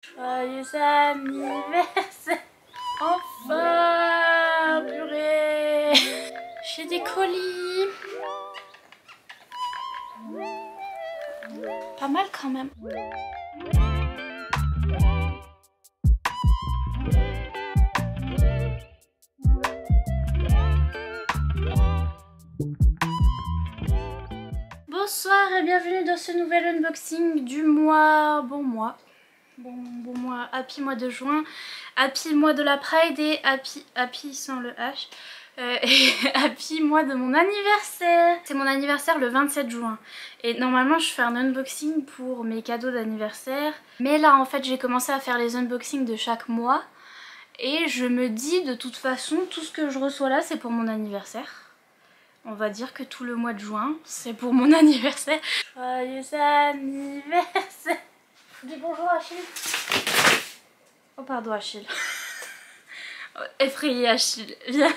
Joyeux anniversaire. Enfin, purée. J'ai des colis. Pas mal quand même. Bonsoir et bienvenue dans ce nouvel unboxing du mois. Bon mois, happy mois de juin, happy mois de la Pride et happy sans le H. Et happy mois de mon anniversaire. C'est mon anniversaire le 27 juin et normalement je fais un unboxing pour mes cadeaux d'anniversaire, mais là en fait j'ai commencé à faire les unboxings de chaque mois et je me dis de toute façon tout ce que je reçois là c'est pour mon anniversaire. On va dire que tout le mois de juin c'est pour mon anniversaire. Joyeux anniversaire. Dis bonjour Achille. Oh pardon Achille. Effrayé Achille, viens.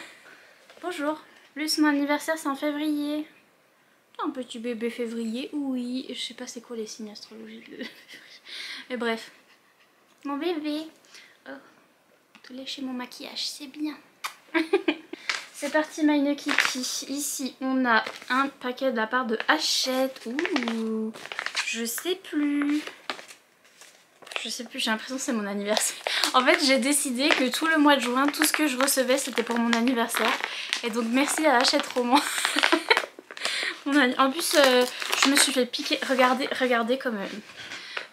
Bonjour. Plus mon anniversaire c'est en février. Un petit bébé février, oui. Je sais pas c'est quoi les signes astrologiques. Mais bref. Mon bébé. Oh. Tout lécher mon maquillage, c'est bien. C'est parti Meine Kiki. Ici on a un paquet de la part de Hachette. Ouh. Je sais plus, j'ai l'impression que c'est mon anniversaire. En fait j'ai décidé que tout le mois de juin, tout ce que je recevais c'était pour mon anniversaire. Et donc merci à Hachette Roman. En plus je me suis fait piquer, regardez comme...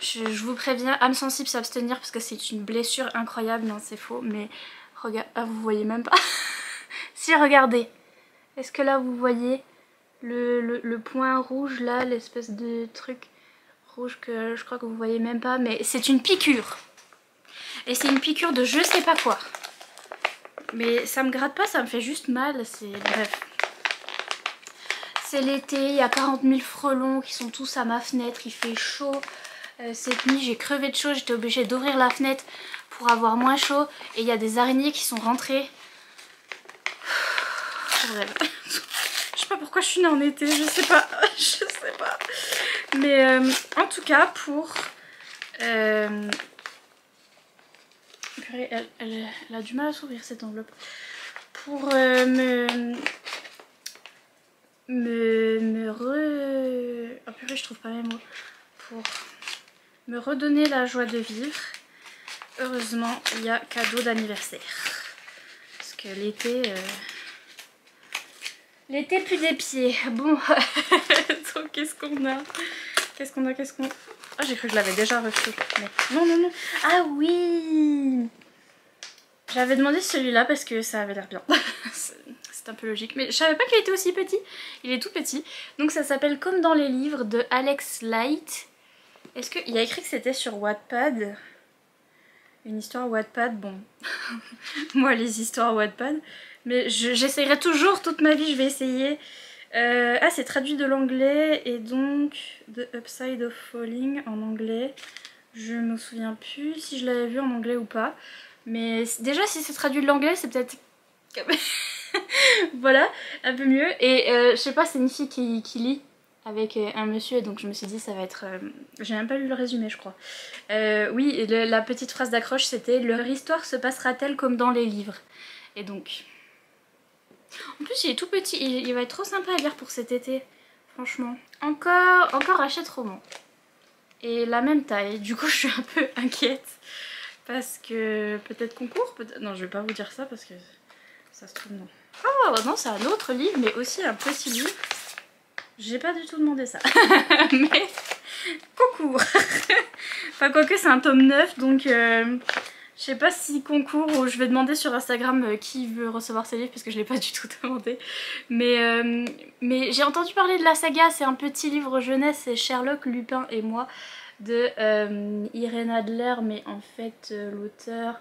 je vous préviens, âme sensible s'abstenir parce que c'est une blessure incroyable. Non c'est faux mais regarde, ah, vous voyez même pas. Si regardez, est-ce que là vous voyez le point rouge là, l'espèce de truc rouge que je crois que vous voyez même pas, mais c'est une piqûre. Et c'est une piqûre de je sais pas quoi. Mais ça me gratte pas, ça me fait juste mal, c'est... Bref. C'est l'été, il y a 40 000 frelons qui sont tous à ma fenêtre, il fait chaud. Cette nuit j'ai crevé de chaud, j'étais obligée d'ouvrir la fenêtre pour avoir moins chaud. Et il y a des araignées qui sont rentrées. Bref. Je sais pas pourquoi je suis née en été, je sais pas. Mais en tout cas pour... Purée, elle a du mal à s'ouvrir cette enveloppe. Pour oh purée, je trouve pas mes mots. Pour me redonner la joie de vivre. Heureusement, il y a cadeau d'anniversaire. Parce que l'été... L'été pue des pieds. Bon, donc qu'est-ce qu'on a? Oh, j'ai cru que je l'avais déjà reçu. Mais non. Ah oui! J'avais demandé celui-là parce que ça avait l'air bien. C'est un peu logique. Mais je savais pas qu'il était aussi petit. Il est tout petit. Donc ça s'appelle Comme dans les livres de Alex Light. Est-ce qu'il y a écrit que c'était sur Wattpad? Une histoire Wattpad, bon. Moi les histoires Wattpad. Mais j'essayerai toujours, toute ma vie je vais essayer. Ah c'est traduit de l'anglais et donc The Upside of Falling en anglais. Je me souviens plus si je l'avais vu en anglais ou pas. Mais déjà si c'est traduit de l'anglais c'est peut-être... Voilà, un peu mieux. Et je sais pas, c'est une fille qui lit avec un monsieur, donc je me suis dit ça va être... J'ai même pas lu le résumé je crois. Oui, la petite phrase d'accroche c'était « Leur histoire se passera-t-elle comme dans les livres ?» Et donc... En plus il est tout petit, il va être trop sympa à lire pour cet été, franchement. Encore Hachette Roman. Et la même taille, du coup je suis un peu inquiète. Parce que peut-être concours, peut-être... Non je vais pas vous dire ça parce que ça se trouve non. Oh non c'est un autre livre mais aussi un petit livre. J'ai pas du tout demandé ça. Mais concours. Enfin quoique c'est un tome 9 donc je sais pas si concours ou je vais demander sur Instagram qui veut recevoir ce livre parce que je l'ai pas du tout demandé. Mais j'ai entendu parler de la saga, c'est un petit livre jeunesse, c'est Sherlock, Lupin et moi de Irène Adler, mais en fait l'auteur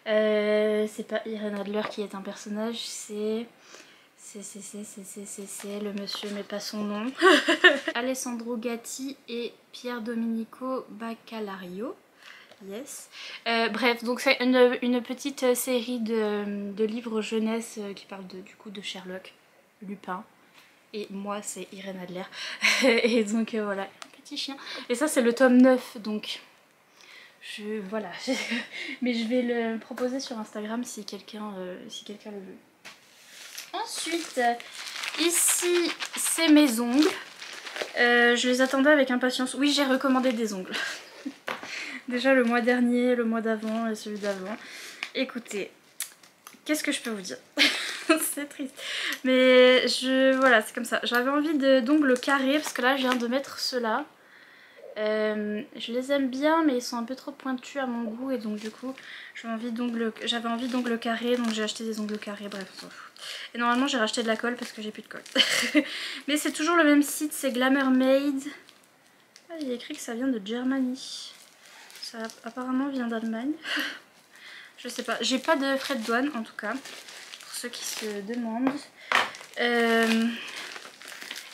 c'est pas Irène Adler qui est un personnage, c'est le monsieur mais pas son nom. Alessandro Gatti et Pier Domenico Baccalario. Yes. Bref, donc c'est une petite série de livres jeunesse qui parle du coup de Sherlock, Lupin et moi c'est Irène Adler. Et donc voilà, petit chien. Et ça c'est le tome 9 donc Voilà. Mais je vais le proposer sur Instagram si quelqu'un le veut. Ensuite, ici, c'est mes ongles. Je les attendais avec impatience. Oui, j'ai recommandé des ongles. Déjà le mois dernier, le mois d'avant et celui d'avant. Écoutez, qu'est-ce que je peux vous dire? C'est triste. Mais voilà, c'est comme ça. J'avais envie d'ongles carrés parce que là, je viens de mettre ceux-là. Je les aime bien, mais ils sont un peu trop pointus à mon goût. Et donc du coup, j'avais envie d'ongles carrés. Donc j'ai acheté des ongles carrés, bref. Et normalement, j'ai racheté de la colle parce que j'ai plus de colle. Mais c'est toujours le même site, c'est Glamour Made. Ah, il y a écrit que ça vient de Germany. Ça apparemment vient d'Allemagne. Je sais pas, j'ai pas de frais de douane en tout cas, pour ceux qui se demandent.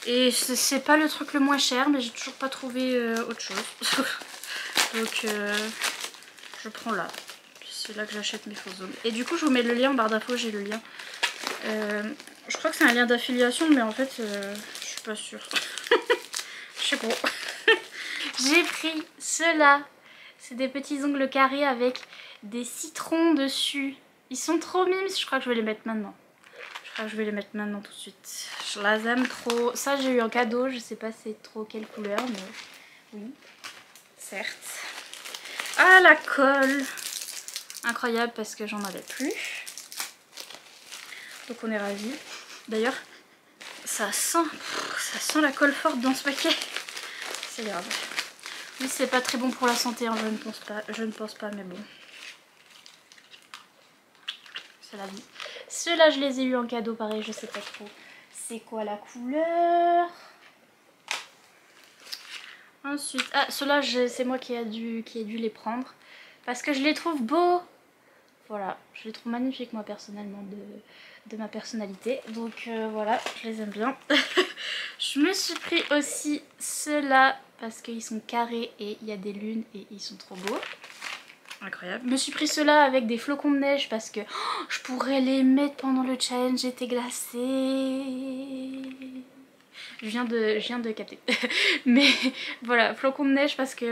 Et c'est pas le truc le moins cher, mais j'ai toujours pas trouvé autre chose. Donc je prends là. C'est là que j'achète mes faux ongles. Et du coup je vous mets le lien en barre d'infos, j'ai le lien. Je crois que c'est un lien d'affiliation, mais en fait je suis pas sûre. Je sais pas. J'ai pris ceux-là. C'est des petits ongles carrés avec des citrons dessus. Ils sont trop mimes, je crois que je vais les mettre maintenant. Je crois que je vais les mettre maintenant tout de suite. Je les aime trop. Ça j'ai eu en cadeau, je sais pas c'est trop quelle couleur, mais oui, certes. Ah la colle! Incroyable parce que j'en avais plus. Donc on est ravis. D'ailleurs, ça sent la colle forte dans ce paquet. C'est grave. Oui, c'est pas très bon pour la santé, hein, je ne pense pas, mais bon. C'est la vie. Ceux-là, je les ai eu en cadeau, pareil, je sais pas trop. C'est quoi la couleur? Ensuite, ah, ceux-là, c'est moi qui ai dû les prendre. Parce que je les trouve beaux. Voilà, je les trouve magnifiques, moi, personnellement, de ma personnalité. Donc voilà, je les aime bien. Je me suis pris aussi ceux-là parce qu'ils sont carrés et il y a des lunes et ils sont trop beaux. Incroyable. Je me suis pris ceux-là avec des flocons de neige parce que je pourrais les mettre pendant le challenge été glacé. Je viens de capter. Mais voilà, flocons de neige parce que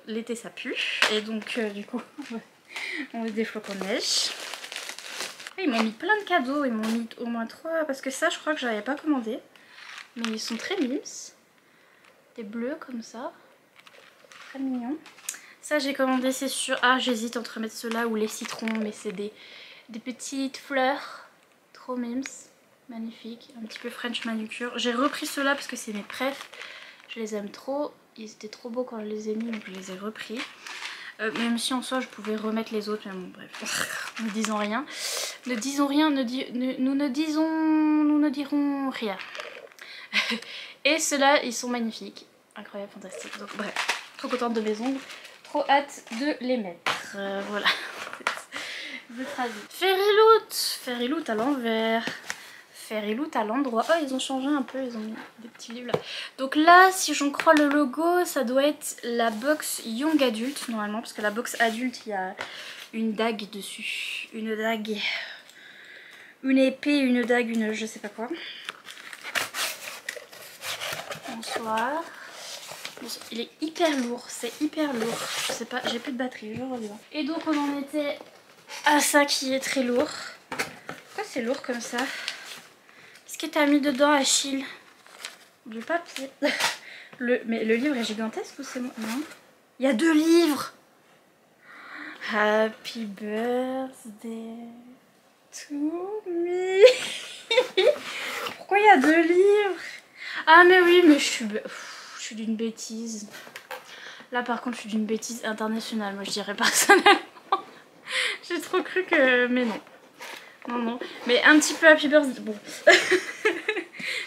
l'été ça pue. Et donc du coup, on met des flocons de neige. Ils m'ont mis plein de cadeaux, ils m'ont mis au moins 3 parce que ça je crois que j'avais pas commandé. Mais ils sont très mimes. Des bleus comme ça. Très mignons. Ça j'ai commandé c'est sûr. Ah j'hésite entre mettre ceux-là ou les citrons. Mais c'est des petites fleurs. Trop mimes. Magnifiques. Un petit peu French manucure. J'ai repris ceux-là parce que c'est mes préfs. Je les aime trop. Ils étaient trop beaux quand je les ai mis donc je les ai repris. Même si en soi je pouvais remettre les autres, mais bon bref, ne disons rien. Ne disons rien, nous ne dirons rien. Et ceux-là, ils sont magnifiques. Incroyable, fantastique. Donc bref, trop contente de mes ongles. Trop hâte de les mettre. Voilà. Vous êtes ravis. Fairyloot à l'envers. Fairyloot à l'endroit. Oh, ils ont changé un peu, ils ont mis des petits livres là. Donc là, si j'en crois le logo, ça doit être la box Young Adult normalement. Parce que la box adulte, il y a une dague dessus. Une dague. Une épée, une dague, une je sais pas quoi. Bonsoir. Il est hyper lourd, c'est hyper lourd. Je sais pas, j'ai plus de batterie, je reviens. Et donc on en était à ça qui est très lourd. Pourquoi c'est lourd comme ça? Qu'est-ce que t'as mis dedans, Achille? Du papier. Mais le livre est gigantesque ou c'est moi? Non. Il y a 2 livres. Happy birthday to me. Pourquoi il y a 2 livres? Ah mais oui, mais je suis d'une bêtise. Là par contre je suis d'une bêtise internationale, moi je dirais personnellement. J'ai trop cru que... Mais non. Non. Mais un petit peu Happy Birthday. Bon.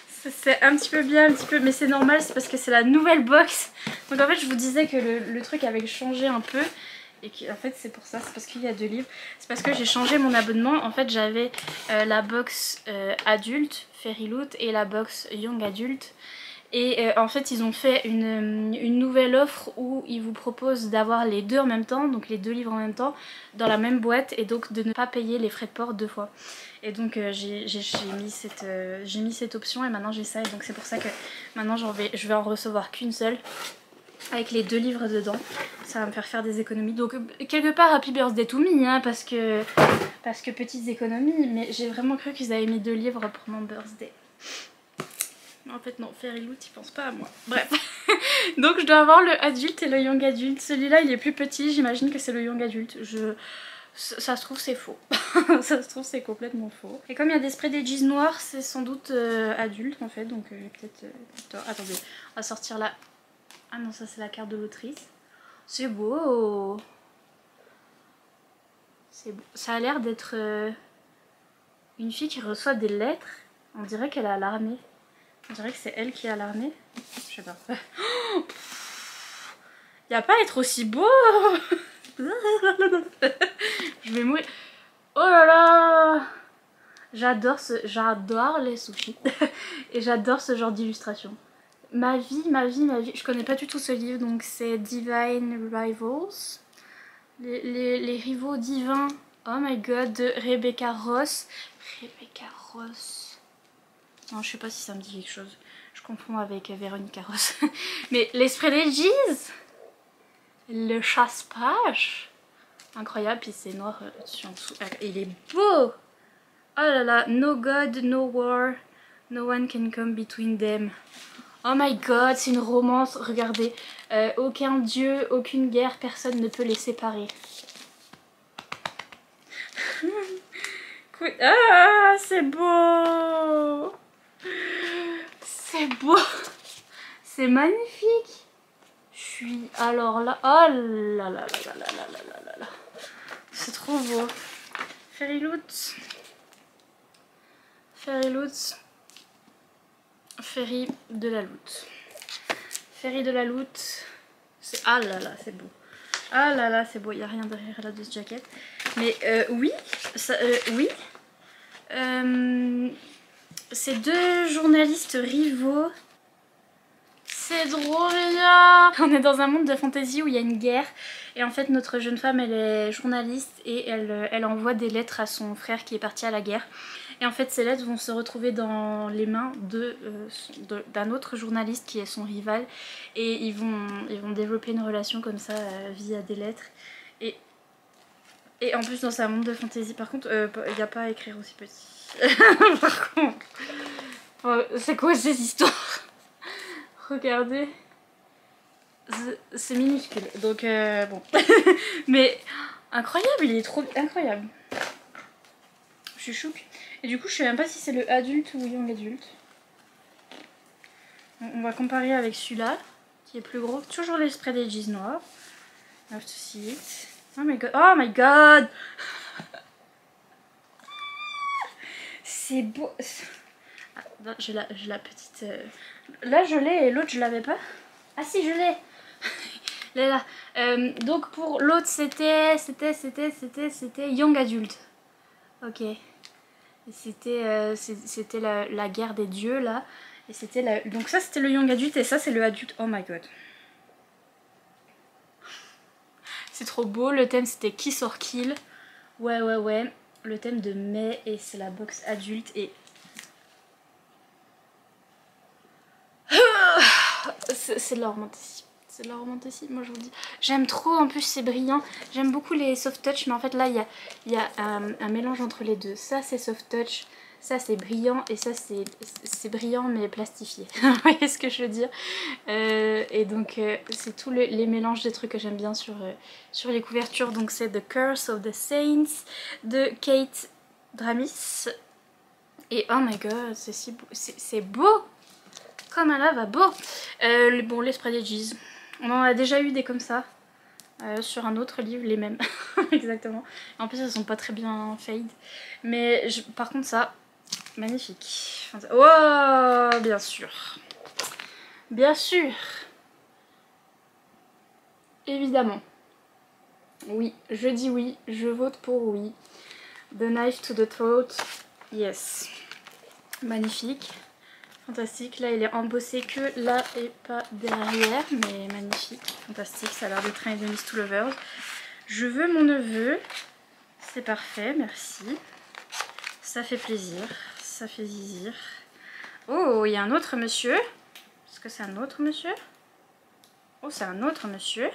C'est un petit peu bien, un petit peu... Mais c'est normal, c'est parce que c'est la nouvelle box. Donc en fait je vous disais que le truc avait changé un peu. Et en fait c'est pour ça, c'est parce qu'il y a 2 livres. C'est parce que j'ai changé mon abonnement. En fait j'avais la box adulte, Fairyloot, et la box Young Adult. Et en fait ils ont fait une nouvelle offre où ils vous proposent d'avoir les 2 en même temps, donc les 2 livres en même temps, dans la même boîte, et donc de ne pas payer les frais de port 2 fois. Et donc j'ai mis cette option et maintenant j'ai ça, et donc c'est pour ça que maintenant je vais en recevoir qu'une seule. avec les 2 livres dedans. Ça va me faire des économies. Donc quelque part Happy Birthday to me, hein, parce que petites économies. Mais j'ai vraiment cru qu'ils avaient mis 2 livres pour mon birthday. En fait non, Fairy Loot il pense pas à moi. Bref. Donc je dois avoir le adulte et le young adulte. Celui-là il est plus petit, j'imagine que c'est le young adulte. Ça se trouve c'est faux. Ça se trouve c'est complètement faux. Et comme il y a des sprays d'Edges noirs, c'est sans doute adulte en fait. Donc j'ai peut-être... attendez, on va sortir là. Ah non, ça c'est la carte de l'autrice. C'est beau. C'est beau. Ça a l'air d'être une fille qui reçoit des lettres. On dirait qu'elle est à l'armée. On dirait que c'est elle qui est à l'armée. Je sais pas. Y a pas à être aussi beau. Je vais mourir. Oh là là. J'adore les sushis. Et j'adore ce genre d'illustration. Ma vie. Je connais pas du tout ce livre, donc c'est Divine Rivals. Les rivaux divins. Oh my god, de Rebecca Ross. Rebecca Ross. Non, je sais pas si ça me dit quelque chose. Je confonds avec Véronica Ross. Mais l'esprit des G's. Le chasse-page. Incroyable, puis c'est noir dessus en dessous. Il est beau. Oh là là, no God, no war, no one can come between them. Oh my god, c'est une romance, regardez. Aucun dieu, aucune guerre, personne ne peut les séparer. Ah, c'est beau. C'est beau. C'est magnifique. Je suis alors là. Oh là là là là là là là là là. C'est trop beau. Fairy Loot. Fairy Loot. Fairy de la Loot. Fairy de la Loot. Ah là là, c'est beau. Ah là là, c'est beau. Il n'y a rien derrière la douce jaquette. Mais oui. Oui. Ces 2 journalistes rivaux. C'est trop bien. On est dans un monde de fantasy où il y a une guerre. Et en fait notre jeune femme elle est journaliste et elle envoie des lettres à son frère qui est parti à la guerre. Et en fait ces lettres vont se retrouver dans les mains d'un autre journaliste qui est son rival. Et ils vont développer une relation comme ça via des lettres. Et en plus dans un monde de fantasy. Par contre il n'y a pas à écrire aussi petit. Par contre. C'est quoi ces histoires? Regardez. C'est minuscule, donc bon. Mais incroyable, il est trop incroyable. Je suis chouque. Et du coup, je sais même pas si c'est le adulte ou young adulte. On va comparer avec celui-là, qui est plus gros. Toujours les sprays d'Edges noirs. Love to see it. Oh my god. Oh my god. C'est beau. Ah, j'ai la petite... Là, je l'ai et l'autre, je l'avais pas. Ah si, je l'ai. Là. Donc pour l'autre c'était young adulte. Ok. C'était la guerre des dieux là. Et c'était donc ça c'était le young adulte et ça c'est le adulte. Oh my god. C'est trop beau. Le thème c'était Kiss or Kill. Ouais. Le thème de mai et c'est la box adulte et... C'est de la romantique. C'est de la romantique, moi je vous dis. J'aime trop, en plus c'est brillant. J'aime beaucoup les soft touch, mais en fait là il y a un mélange entre les deux. Ça c'est soft touch, ça c'est brillant et ça c'est brillant mais plastifié. Vous voyez ce que je veux dire? Et donc c'est tous les mélanges des trucs que j'aime bien sur les couvertures. Donc c'est The Curse of the Saints de Kate Dramis. Et oh my god, c'est si beau. C'est beau! Comme un lavabo. Bon, les sprays d'Edges. On en a déjà eu des comme ça. Sur un autre livre, les mêmes. Exactement. En plus, elles sont pas très bien fade. Mais par contre, ça, magnifique. Oh, bien sûr. Bien sûr. Évidemment. Oui, je dis oui. Je vote pour oui. The knife to the throat. Yes. Magnifique. Fantastique, là il est embossé que là et pas derrière, mais magnifique, fantastique, ça a l'air d'être un Enemies to Lovers. Je veux mon neveu, c'est parfait, merci. Ça fait plaisir, ça fait zizir. Oh, il y a un autre monsieur. Est-ce que c'est un autre monsieur? Oh, c'est un autre monsieur.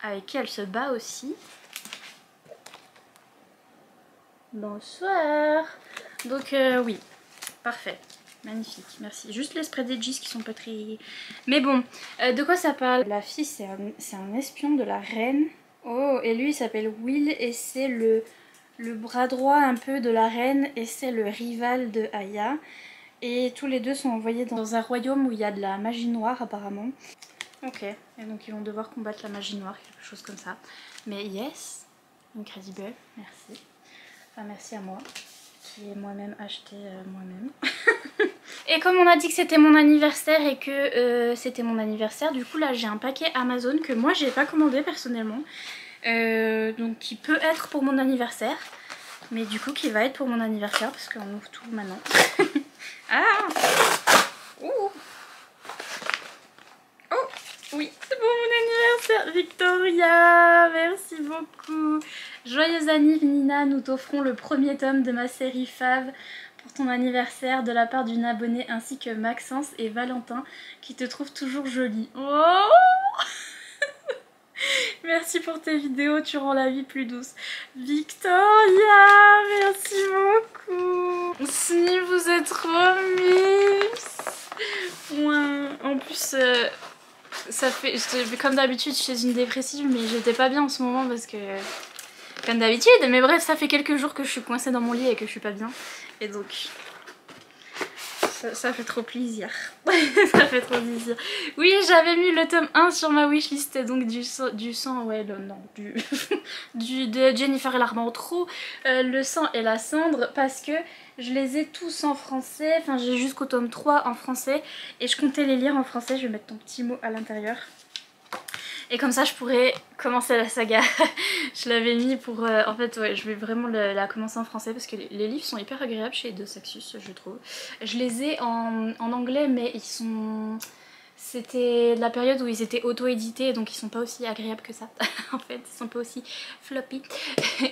Avec qui elle se bat aussi. Bonsoir. Donc oui, parfait. Magnifique, merci. Juste les spread edges qui sont pas très... Mais bon, de quoi ça parle? La fille, c'est un espion de la reine. Oh, et lui, il s'appelle Will et c'est le bras droit un peu de la reine et c'est le rival de Aya. Et tous les deux sont envoyés dans un royaume où il y a de la magie noire apparemment. Ok, et donc ils vont devoir combattre la magie noire, quelque chose comme ça. Mais yes, incredible, merci. Enfin merci à moi, qui ai moi-même acheté moi-même. Et comme on a dit que c'était mon anniversaire et que c'était mon anniversaire, du coup là j'ai un paquet Amazon que moi j'ai pas commandé personnellement. Donc qui peut être pour mon anniversaire, mais du coup qui va être pour mon anniversaire parce qu'on ouvre tout maintenant. Ah ouh. Oh oui, c'est pour mon anniversaire Victoria, merci beaucoup. Joyeux anniv Nina, nous t'offrons le premier tome de ma série Fave pour ton anniversaire de la part d'une abonnée ainsi que Maxence et Valentin qui te trouvent toujours jolie. Oh merci pour tes vidéos, tu rends la vie plus douce. Victoria, merci beaucoup. Si, vous êtes trop miss. Ouais. En plus, ça fait, comme d'habitude, je suis une dépressive, mais j'étais pas bien en ce moment parce que... Comme d'habitude, mais bref, ça fait quelques jours que je suis coincée dans mon lit et que je suis pas bien. Et donc... Ça fait trop plaisir. Ça fait trop plaisir. Oui, j'avais mis le tome 1 sur ma wishlist, donc du sang, ouais, non, de Jennifer et l'Armentreau, le sang et la cendre, parce que je les ai tous en français, enfin j'ai jusqu'au tome 3 en français, et je comptais les lire en français, je vais mettre ton petit mot à l'intérieur. Et comme ça je pourrais commencer la saga. Je l'avais mis pour... en fait ouais, je vais vraiment la commencer en français parce que les livres sont hyper agréables chez Dos Saxus, je trouve. Je les ai en anglais mais ils sont... C'était la période où ils étaient auto-édités donc ils sont pas aussi agréables que ça. En fait ils sont pas aussi floppy.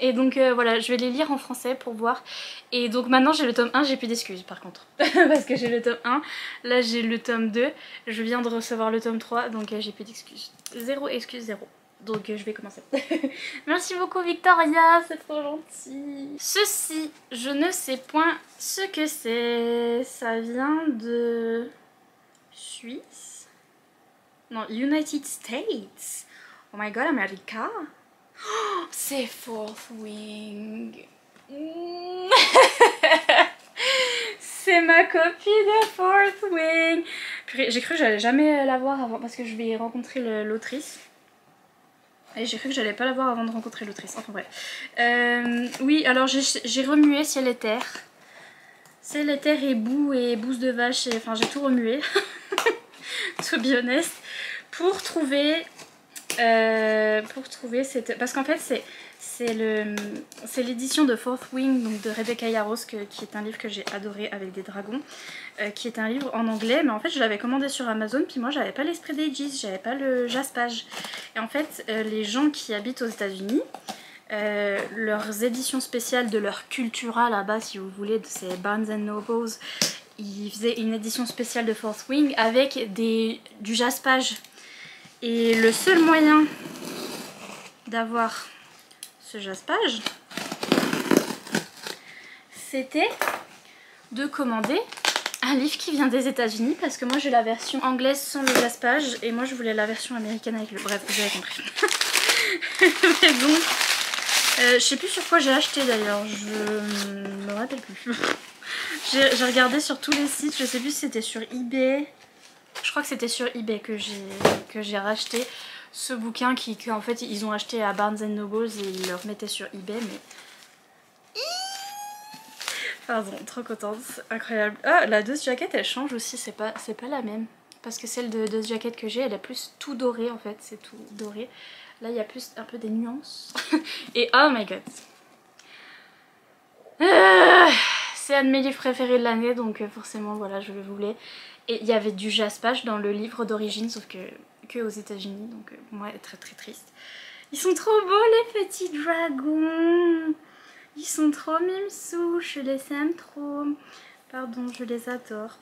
Et donc voilà, je vais les lire en français pour voir. Et donc maintenant j'ai le tome 1, j'ai plus d'excuses par contre. Parce que j'ai le tome 1, là j'ai le tome 2, je viens de recevoir le tome 3 donc j'ai plus d'excuses. Zéro excuse, zéro. Donc je vais commencer. Merci beaucoup Victoria, c'est trop gentil. Ceci, je ne sais point ce que c'est. Ça vient de... Suisse? Non, United States. Oh my god, America. Oh, c'est Fourth Wing. C'est ma copie de Fourth Wing. J'ai cru que j'allais jamais la voir avant parce que je vais rencontrer l'autrice. Et j'ai cru que j'allais pas la voir avant de rencontrer l'autrice. Enfin bref. Oui, alors j'ai remué ciel et terre. Ciel et terre et boue et bouse de vache. Enfin j'ai tout remué. To be honest. Pour trouver cette... Parce qu'en fait c'est l'édition de Fourth Wing, donc de Rebecca Yarros, qui est un livre que j'ai adoré avec des dragons, qui est un livre en anglais, mais en fait je l'avais commandé sur Amazon, puis moi j'avais pas les spread edges, j'avais pas le jaspage. Et en fait les gens qui habitent aux États-Unis, leurs éditions spéciales de leur Cultura là-bas, si vous voulez, c'est Barnes & Nobles, ils faisaient une édition spéciale de Fourth Wing avec du jaspage. Et le seul moyen d'avoir ce jaspage, c'était de commander un livre qui vient des États-Unis parce que moi j'ai la version anglaise sans le jaspage et moi je voulais la version américaine avec le... Bref, vous avez compris. Mais donc, je sais plus sur quoi j'ai acheté d'ailleurs, je me rappelle plus. J'ai regardé sur tous les sites, je sais plus si c'était sur eBay. Je crois que c'était sur eBay que j'ai racheté ce bouquin en fait ils ont acheté à Barnes & Nobles et ils le remettaient sur eBay, mais... Pardon, trop contente, incroyable. Ah, la Dose Jacket elle change aussi, c'est pas la même. Parce que celle de Dose Jacket que j'ai, elle est plus tout doré en fait, c'est tout doré. Là il y a plus un peu des nuances. Et oh my god. C'est un de mes livres préférés de l'année, donc forcément voilà, je le voulais. Et il y avait du jaspage dans le livre d'origine, sauf que aux États-Unis, donc moi très très triste. Ils sont trop beaux les petits dragons. Ils sont trop mimsous, je les aime trop. Pardon, je les adore.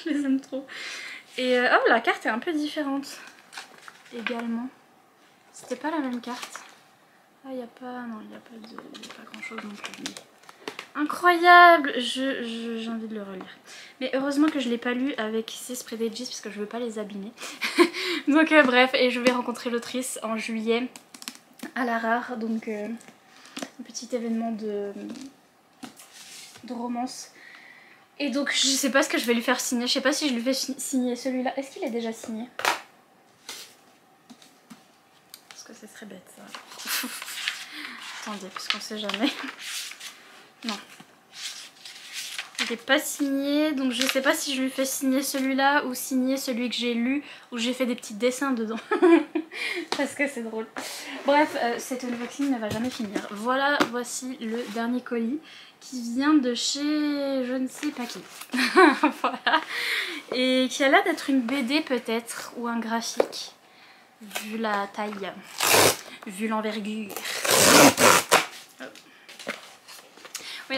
Je les aime trop. Et oh, la carte est un peu différente également. C'était pas la même carte. Ah, il n'y a pas... Non, il n'y a pas grand chose non plus. Incroyable! J'ai envie de le relire. Mais heureusement que je l'ai pas lu avec ces Spread Ages parce que je veux pas les abîmer. Donc bref, et je vais rencontrer l'autrice en juillet à la Rare. Donc un petit événement de romance. Et donc je sais pas ce que je vais lui faire signer. Je sais pas si je lui fais signer celui-là. Est-ce qu'il est déjà signé? Parce que ce serait bête ça. Attendez, parce qu'on sait jamais. Non. Il n'est pas signé, donc je sais pas si je lui fais signer celui-là ou signer celui que j'ai lu, où j'ai fait des petits dessins dedans. Parce que c'est drôle. Bref, cet unboxing ne va jamais finir. Voilà, voici le dernier colis qui vient de chez je ne sais pas qui. Voilà. Et qui a l'air d'être une BD peut-être, ou un graphique, vu la taille, vu l'envergure. Oui,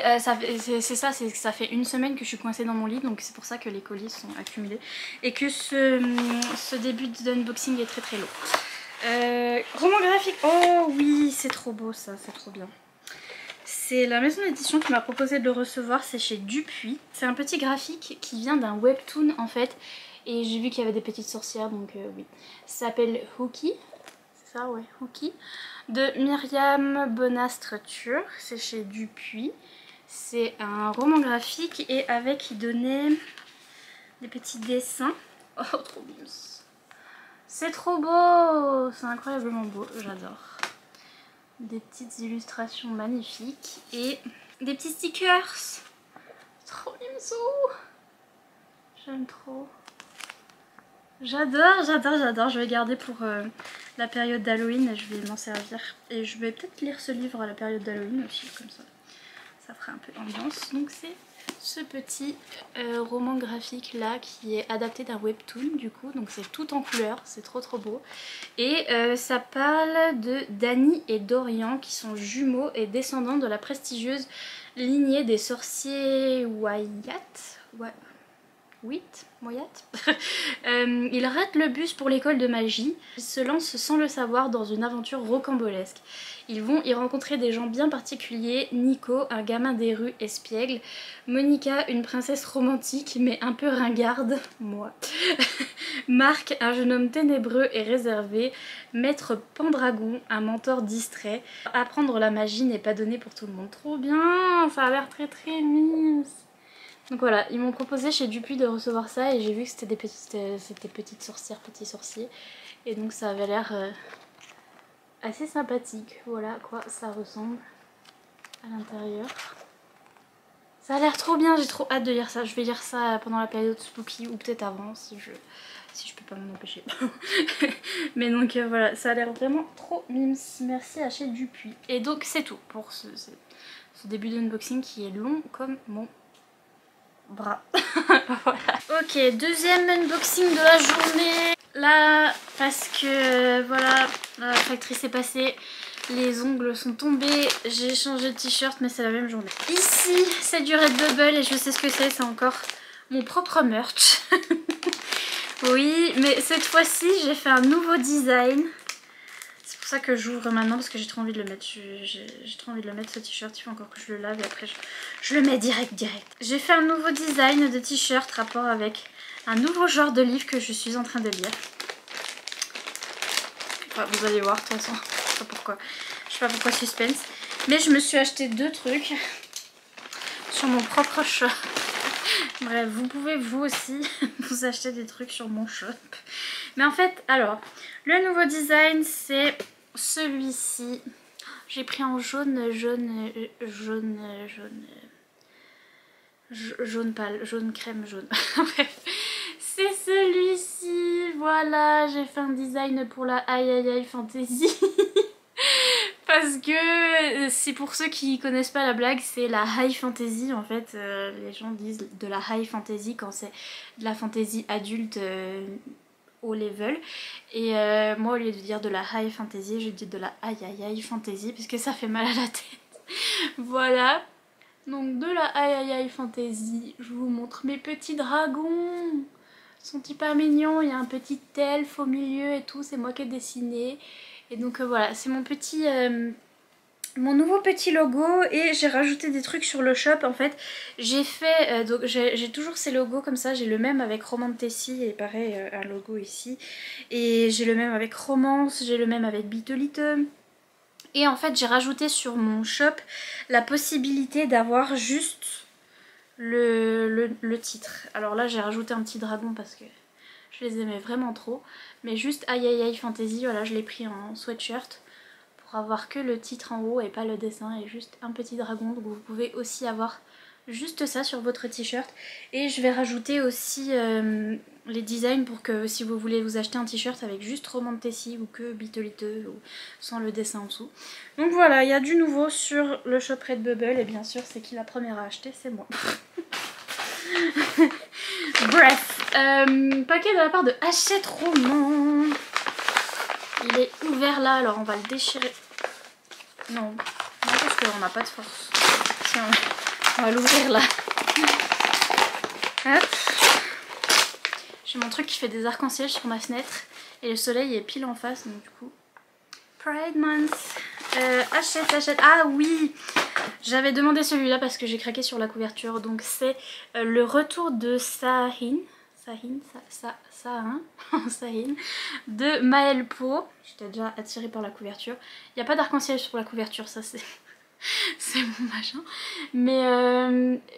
c'est ça, c'est que ça fait une semaine que je suis coincée dans mon lit, donc c'est pour ça que les colis sont accumulés. Et que ce début d'unboxing est très très long. Roman graphique, oh oui, c'est trop beau ça, c'est trop bien. C'est la maison d'édition qui m'a proposé de le recevoir, c'est chez Dupuis. C'est un petit graphique qui vient d'un webtoon en fait. Et j'ai vu qu'il y avait des petites sorcières, donc oui. Ça s'appelle Hookie, c'est ça, ouais, Hookie. De Myriam Bonastre-Tur, c'est chez Dupuis. C'est un roman graphique et avec il donnait des petits dessins. Oh, trop bien. C'est trop beau, c'est incroyablement beau, j'adore. Des petites illustrations magnifiques et des petits stickers. Trop mimsou. J'aime trop. J'adore, j'adore, j'adore. Je vais garder pour la période d'Halloween et je vais m'en servir. Et je vais peut-être lire ce livre à la période d'Halloween aussi, comme ça. Ça fera un peu ambiance. Donc c'est ce petit roman graphique là qui est adapté d'un webtoon du coup. Donc c'est tout en couleur, c'est trop trop beau. Et ça parle de Dany et Dorian qui sont jumeaux et descendants de la prestigieuse lignée des sorciers Wyatt. Ils ratent le bus pour l'école de magie. Ils se lancent sans le savoir dans une aventure rocambolesque. Ils vont y rencontrer des gens bien particuliers. Nico, un gamin des rues espiègle. Monica, une princesse romantique mais un peu ringarde. Moi. Marc, un jeune homme ténébreux et réservé. Maître Pendragon, un mentor distrait. Apprendre la magie n'est pas donné pour tout le monde. Trop bien, ça a l'air très très mignon. Donc voilà, ils m'ont proposé chez Dupuis de recevoir ça et j'ai vu que c'était petites sorcières, petits sorciers. Et donc ça avait l'air assez sympathique. Voilà à quoi ça ressemble à l'intérieur. Ça a l'air trop bien, j'ai trop hâte de lire ça. Je vais lire ça pendant la période spooky ou peut-être avant si je peux pas m'en empêcher. Mais donc voilà, ça a l'air vraiment trop mimes. Merci à chez Dupuis. Et donc c'est tout pour ce début d'unboxing qui est long comme mon bras. Voilà. Ok, deuxième unboxing de la journée. Là, parce que voilà, la factrice est passée, les ongles sont tombés, j'ai changé de t-shirt mais c'est la même journée. Ici, c'est du Redbubble et je sais ce que c'est encore mon propre merch. Oui, mais cette fois-ci, j'ai fait un nouveau design. C'est pour ça que j'ouvre maintenant parce que j'ai trop envie de le mettre. J'ai trop envie de le mettre ce t-shirt. Il faut encore que je le lave et après je le mets direct. J'ai fait un nouveau design de t-shirt rapport avec un nouveau genre de livre que je suis en train de lire. Enfin, vous allez voir de toute façon. Je sais pas pourquoi suspense. Mais je me suis acheté deux trucs sur mon propre shop. Bref, vous pouvez vous aussi vous acheter des trucs sur mon shop. Mais en fait, alors, le nouveau design c'est celui-ci. J'ai pris en jaune pâle, jaune crème jaune. Bref, c'est celui-ci. Voilà, j'ai fait un design pour la Aïe Fantasy. Parce que c'est pour ceux qui connaissent pas la blague, c'est la high fantasy en fait. Les gens disent de la high fantasy quand c'est de la fantasy adulte haut level. Et moi au lieu de dire de la high fantasy, je dis de la aïe fantasy parce que ça fait mal à la tête. Voilà. Donc de la aïe fantasy, je vous montre mes petits dragons. Ils sont hyper mignons, il y a un petit elfe au milieu et tout, c'est moi qui ai dessiné. Et donc voilà, c'est mon petit... mon nouveau petit logo et j'ai rajouté des trucs sur le shop. En fait j'ai fait donc j'ai toujours ces logos comme ça, j'ai le même avec Roman de Tessie et pareil un logo ici, et j'ai le même avec Romance, j'ai le même avec Bitolite. Et en fait j'ai rajouté sur mon shop la possibilité d'avoir juste le titre. Alors là j'ai rajouté un petit dragon parce que je les aimais vraiment trop, mais juste Aïe Aïe Aïe Fantasy, voilà, je l'ai pris en sweatshirt pour avoir que le titre en haut et pas le dessin et juste un petit dragon. Donc vous pouvez aussi avoir juste ça sur votre t-shirt. Et je vais rajouter aussi les designs pour que si vous voulez vous acheter un t-shirt avec juste Roman de Tessie ou que Bitolite ou sans le dessin en dessous. Donc voilà, il y a du nouveau sur le shop Redbubble et bien sûr c'est qui la première à acheter, c'est moi. Bref, paquet de la part de Hachette Roman. Il est ouvert là, alors on va le déchirer. Non, parce qu'on n'a pas de force. Tiens, on va l'ouvrir là. Hop. J'ai mon truc qui fait des arcs-en-ciel sur ma fenêtre. Et le soleil est pile en face, donc du coup... Pride Month. Hachette. Ah oui, j'avais demandé celui-là parce que j'ai craqué sur la couverture. Donc c'est le retour de Sahin de Maëlle Po. J'étais déjà attirée par la couverture. Il n'y a pas d'arc-en-ciel sur la couverture, ça c'est... c'est mon machin. Mais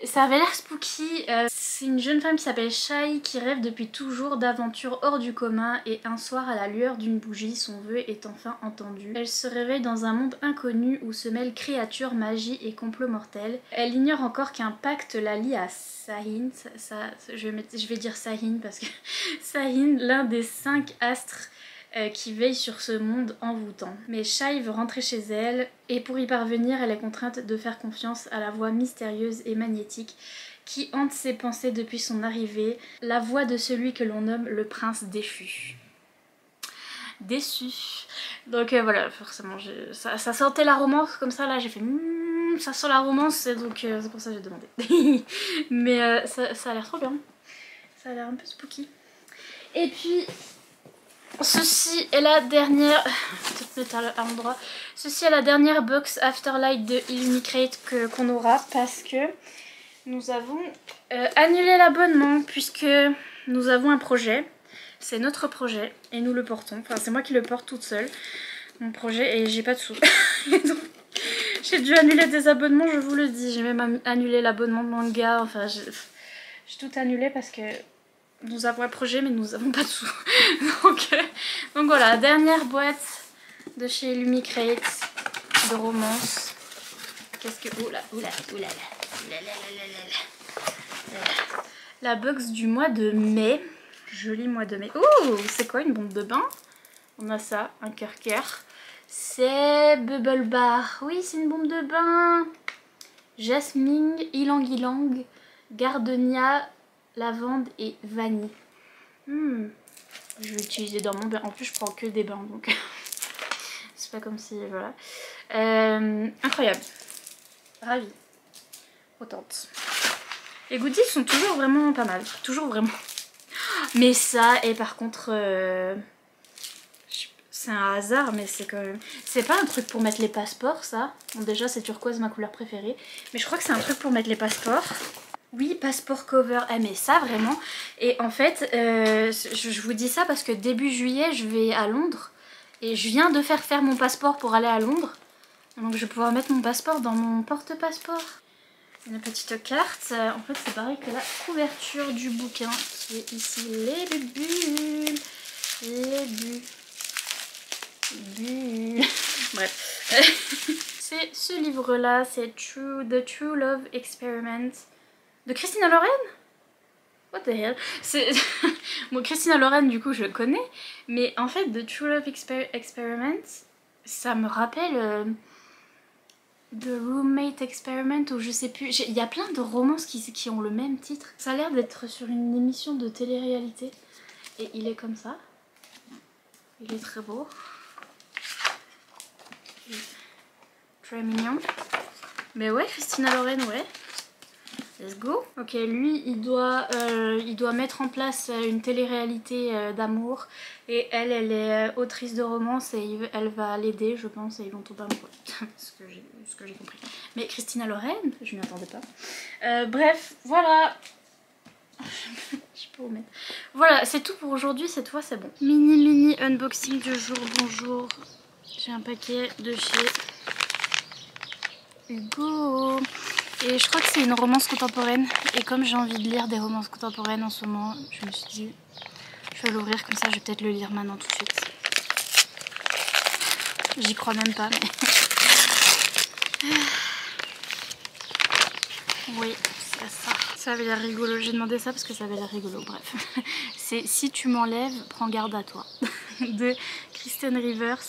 ça avait l'air spooky. C'est une jeune femme qui s'appelle Shai qui rêve depuis toujours d'aventures hors du commun et un soir à la lueur d'une bougie, son vœu est enfin entendu. Elle se réveille dans un monde inconnu où se mêlent créatures, magie et complots mortels. Elle ignore encore qu'un pacte la lie à Sahin. Je vais dire Sahin parce que Sahin, l'un des 5 astres qui veille sur ce monde envoûtant. Mais Shai veut rentrer chez elle et pour y parvenir elle est contrainte de faire confiance à la voix mystérieuse et magnétique qui hante ses pensées depuis son arrivée, la voix de celui que l'on nomme le prince déchu. Déçu. Donc voilà, forcément ça sentait la romance comme ça, là j'ai fait ça sent la romance, donc c'est pour ça que j'ai demandé. Mais ça a l'air trop bien, ça a l'air un peu spooky. Et puis ceci est la dernière... peut-être à l'endroit. Ceci est la dernière box Afterlight de Illumicrate qu'on aura parce que nous avons annulé l'abonnement puisque nous avons un projet. C'est notre projet et nous le portons. Enfin c'est moi qui le porte toute seule. Mon projet et j'ai pas de sous. J'ai dû annuler des abonnements, je vous le dis. J'ai même annulé l'abonnement de manga. Enfin j'ai tout annulé parce que... nous avons un projet mais nous n'avons pas de sous. donc voilà, dernière boîte de chez Illumicrate de romance. Qu'est-ce que... oula. La box du mois de mai. Joli mois de mai. Oh, c'est quoi une bombe de bain? On a ça, un cœur. C'est Bubble Bar. Oui, c'est une bombe de bain. Jasmine, ylang ylang, gardenia, lavande et vanille. Je vais l'utiliser dans mon bain. En plus, je prends que des bains, donc c'est pas comme si... voilà. Incroyable. Ravie. Contente. Les goodies sont toujours vraiment pas mal. Toujours vraiment. Mais ça, et par contre... c'est un hasard, mais c'est quand même... c'est pas un truc pour mettre les passeports, ça. Bon, déjà, c'est turquoise, ma couleur préférée. Mais je crois que c'est un truc pour mettre les passeports. Oui, passeport cover, mais ça vraiment. Et en fait, je vous dis ça parce que début juillet, je vais à Londres. Et je viens de faire mon passeport pour aller à Londres. Donc je vais pouvoir mettre mon passeport dans mon porte-passeport. Une petite carte. En fait, c'est pareil que la couverture du bouquin qui est ici. Les bulles. Bref. C'est ce livre-là, c'est The True Love Experiment. De Christina Loren? What the hell? Bon, Christina Loren, du coup, je connais. Mais en fait, The True Love Experiment, ça me rappelle The Roommate Experiment, ou je sais plus. Il y a plein de romances qui ont le même titre. Ça a l'air d'être sur une émission de télé-réalité. Et il est comme ça. Il est très beau. Très mignon. Mais ouais, Christina Loren, ouais. Let's go. Ok, lui il doit mettre en place une télé-réalité d'amour et elle est autrice de romance et elle va l'aider je pense et ils vont tomber amoureux. ce que j'ai compris. Mais Christina Loren, je m'y attendais pas. Bref, voilà. Je peux vous mettre. Voilà, c'est tout pour aujourd'hui, cette fois c'est bon. Mini unboxing du jour, bonjour. J'ai un paquet de chez Hugo. Et je crois que c'est une romance contemporaine. Et comme j'ai envie de lire des romances contemporaines en ce moment, je me suis dit, je vais l'ouvrir comme ça, je vais peut-être le lire maintenant tout de suite. J'y crois même pas, mais... Oui, c'est ça. Ça avait l'air rigolo. J'ai demandé ça parce que ça avait l'air rigolo. Bref. C'est Si tu m'enlèves, prends garde à toi. De Kristen Rivers.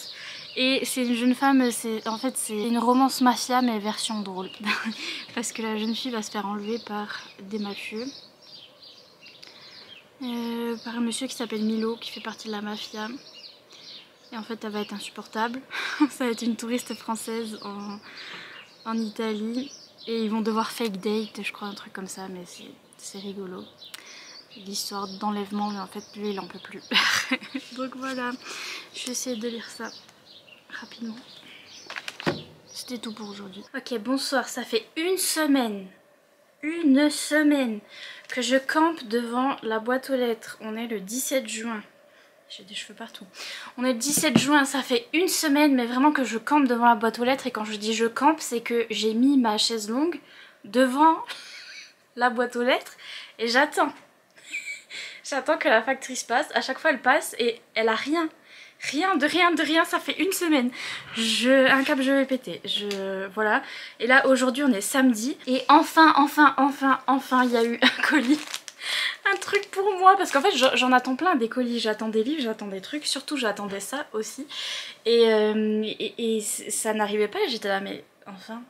Et c'est une jeune femme, en fait c'est une romance mafia mais version drôle. Parce que la jeune fille va se faire enlever par des mafieux. Par un monsieur qui s'appelle Milo, qui fait partie de la mafia. Et en fait elle va être insupportable. Ça va être une touriste française en Italie. Et ils vont devoir fake date, je crois, un truc comme ça, mais c'est rigolo. L'histoire d'enlèvement, mais en fait lui il en peut plus. Donc voilà, je vais essayer de lire ça rapidement. C'était tout pour aujourd'hui. Ok, bonsoir, ça fait une semaine que je campe devant la boîte aux lettres. On est le 17 juin. J'ai des cheveux partout. On est le 17 juin, ça fait une semaine, mais vraiment que je campe devant la boîte aux lettres. Et quand je dis je campe, c'est que j'ai mis ma chaise longue devant la boîte aux lettres et j'attends. J'attends que la factrice passe. À chaque fois, elle passe et elle a rien. Rien, ça fait une semaine. Un câble, je vais péter. Voilà. Et là, aujourd'hui, on est samedi. Et enfin, il y a eu un colis. Un truc pour moi. Parce qu'en fait, j'en attends plein des colis. J'attends des livres, j'attends des trucs. Surtout, j'attendais ça aussi. Et ça n'arrivait pas. J'étais là, mais enfin,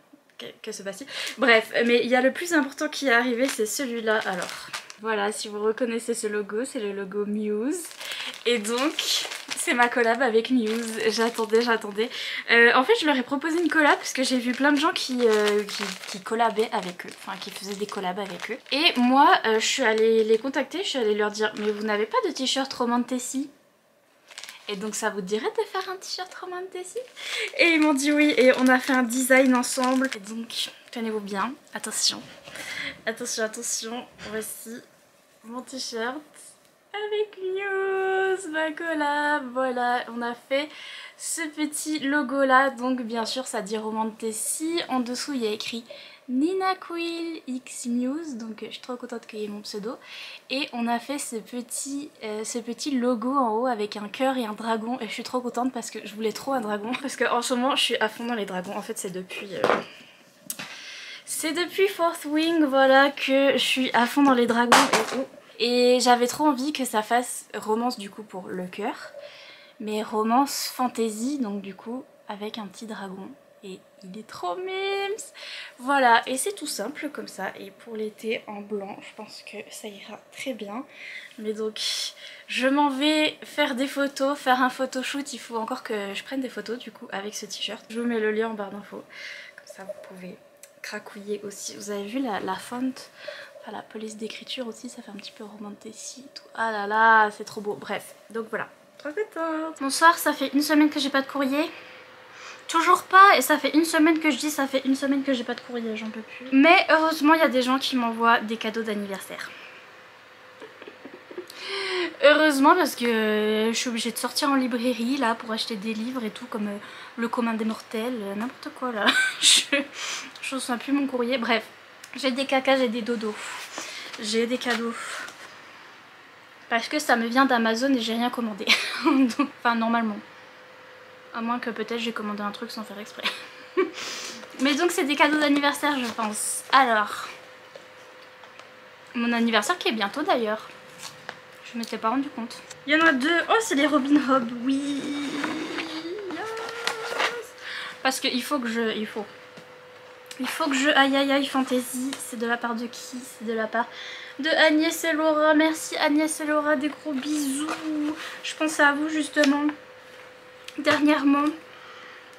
que se passe-t-il? Bref, mais il y a le plus important qui est arrivé, c'est celui-là. Alors, voilà, si vous reconnaissez ce logo, c'est le logo Muse. Et donc... c'est ma collab avec Muse, j'attendais. En fait je leur ai proposé une collab parce que j'ai vu plein de gens qui collabaient avec eux, enfin qui faisaient des collabs avec eux. Et moi je suis allée les contacter, je suis allée leur dire mais vous n'avez pas de t-shirt Romantessi? Et donc ça vous dirait de faire un t-shirt Romantessi? Et ils m'ont dit oui et on a fait un design ensemble. Et donc tenez-vous bien, attention, voici mon t-shirt. Avec Muse, ma collab, voilà, on a fait ce petit logo là, donc bien sûr ça dit Romantessi, en dessous il y a écrit Nina Quill X Muse, donc je suis trop contente qu'il y ait mon pseudo, et on a fait ce petit logo en haut avec un cœur et un dragon, et je suis trop contente parce que je voulais trop un dragon, parce qu'en ce moment je suis à fond dans les dragons, en fait c'est depuis... Fourth Wing, voilà, que je suis à fond dans les dragons et j'avais trop envie que ça fasse romance du coup pour le cœur, mais romance fantasy, donc du coup avec un petit dragon. Et il est trop mimes. Voilà, et c'est tout simple comme ça. Et pour l'été en blanc, je pense que ça ira très bien. Mais donc, je m'en vais faire des photos, faire un photoshoot. Il faut encore que je prenne des photos du coup avec ce t-shirt. Je vous mets le lien en barre d'infos. Comme ça vous pouvez cracouiller aussi. Vous avez vu la font? Enfin, la police d'écriture aussi, ça fait un petit peu Romantessi et tout. Ah là là, c'est trop beau. Bref, donc voilà. Trop contente. Bonsoir, ça fait une semaine que j'ai pas de courrier. Toujours pas, et ça fait une semaine que je dis, ça fait une semaine que j'ai pas de courrier, j'en peux plus. Mais heureusement, il y a des gens qui m'envoient des cadeaux d'anniversaire. Heureusement, parce que je suis obligée de sortir en librairie là pour acheter des livres et tout, comme Le Commun des Mortels, n'importe quoi là. Je ne sens plus mon courrier. Bref, j'ai des cacas, j'ai des dodos. J'ai des cadeaux. Parce que ça me vient d'Amazon et j'ai rien commandé. Enfin, normalement. À moins que peut-être j'ai commandé un truc sans faire exprès. Mais donc c'est des cadeaux d'anniversaire je pense. Alors, mon anniversaire qui est bientôt d'ailleurs. Je m'étais pas rendu compte. Il y en a deux. Oh, c'est les Robin Hood. Oui. Yes. Parce qu'il faut que je... Il faut que je... Aïe aïe aïe fantasy. C'est de la part de qui? C'est de la part de Agnès et Laura. Merci Agnès et Laura. Des gros bisous. Je pensais à vous justement. Dernièrement.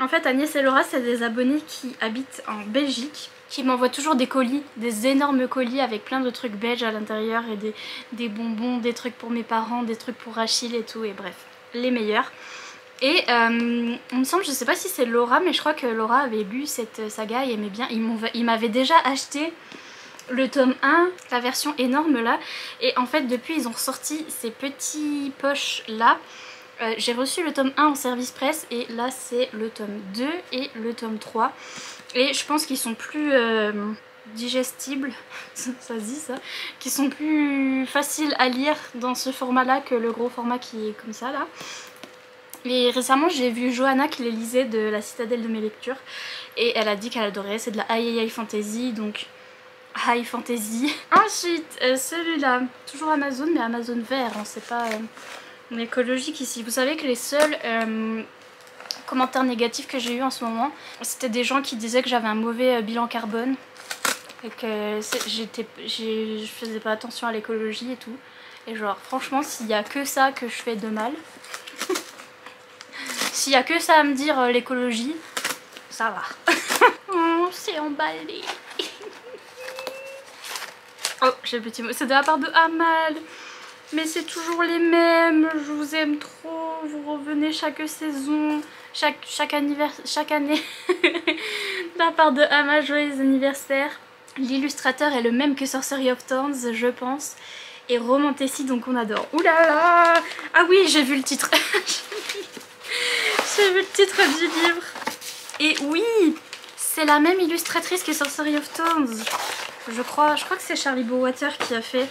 En fait, Agnès et Laura, c'est des abonnés qui habitent en Belgique, qui m'envoient toujours des colis, des énormes colis avec plein de trucs belges à l'intérieur et des bonbons, des trucs pour mes parents, des trucs pour Achille et tout, et bref, les meilleurs. Et il me semble, je sais pas si c'est Laura, mais je crois que Laura avait lu cette saga et aimait bien. Il m'avait déjà acheté le tome 1, la version énorme là, et en fait depuis ils ont ressorti ces petits poches là. J'ai reçu le tome 1 en service presse et là c'est le tome 2 et le tome 3 et je pense qu'ils sont plus digestibles, ça se dit ça, qui sont plus faciles à lire dans ce format là que le gros format qui est comme ça là. Et récemment j'ai vu Johanna qui les lisait de la citadelle de mes lectures et elle a dit qu'elle adorait, c'est de la high fantasy, donc high fantasy. Ensuite celui-là, toujours Amazon mais Amazon vert, hein, c'est pas écologique ici. Vous savez que les seuls commentaires négatifs que j'ai eu en ce moment, c'était des gens qui disaient que j'avais un mauvais bilan carbone et que je faisais pas attention à l'écologie et tout. Et genre franchement s'il y a que ça que je fais de mal, s'il y a que ça à me dire l'écologie, ça va. Oh, c'est emballé. Oh, j'ai le petit mot, c'est de la part de Amal. Mais c'est toujours les mêmes, je vous aime trop, vous revenez chaque saison, chaque année. De la part de Amal, joyeux anniversaire. L'illustrateur est le même que Sorcery of Thorns, je pense. Et Romantasy, donc on adore. Ouh là là. Ah oui, j'ai vu le titre. J'ai vu le titre du livre. Et oui, c'est la même illustratrice que Sorcery of Thorns. Je crois que c'est Charlie Bowater qui a fait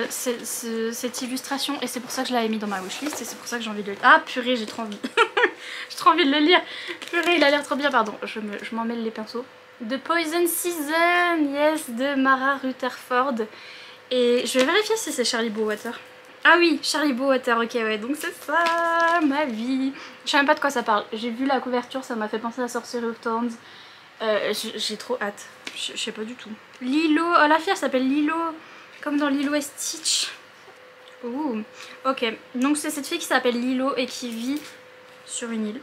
cette illustration et c'est pour ça que je l'avais mis dans ma wishlist et c'est pour ça que j'ai envie de le lire. Ah purée, j'ai trop envie. J'ai trop envie de le lire. Purée, il a l'air trop bien, pardon, je m'en mêle les pinceaux. The Poison Season, yes, de Mara Rutherford. Et je vais vérifier si c'est Charlie Bowater. Ah oui, Charlie Bowater, ok, ouais, donc c'est ça, ma vie. Je sais même pas de quoi ça parle. J'ai vu la couverture, ça m'a fait penser à Sorcery of Thorns. J'ai trop hâte. Je sais pas du tout. Lilo, oh la fille elle s'appelle Lilo. Comme dans Lilo et Stitch. Ouh. Ok, donc c'est cette fille qui s'appelle Lilo et qui vit sur une île.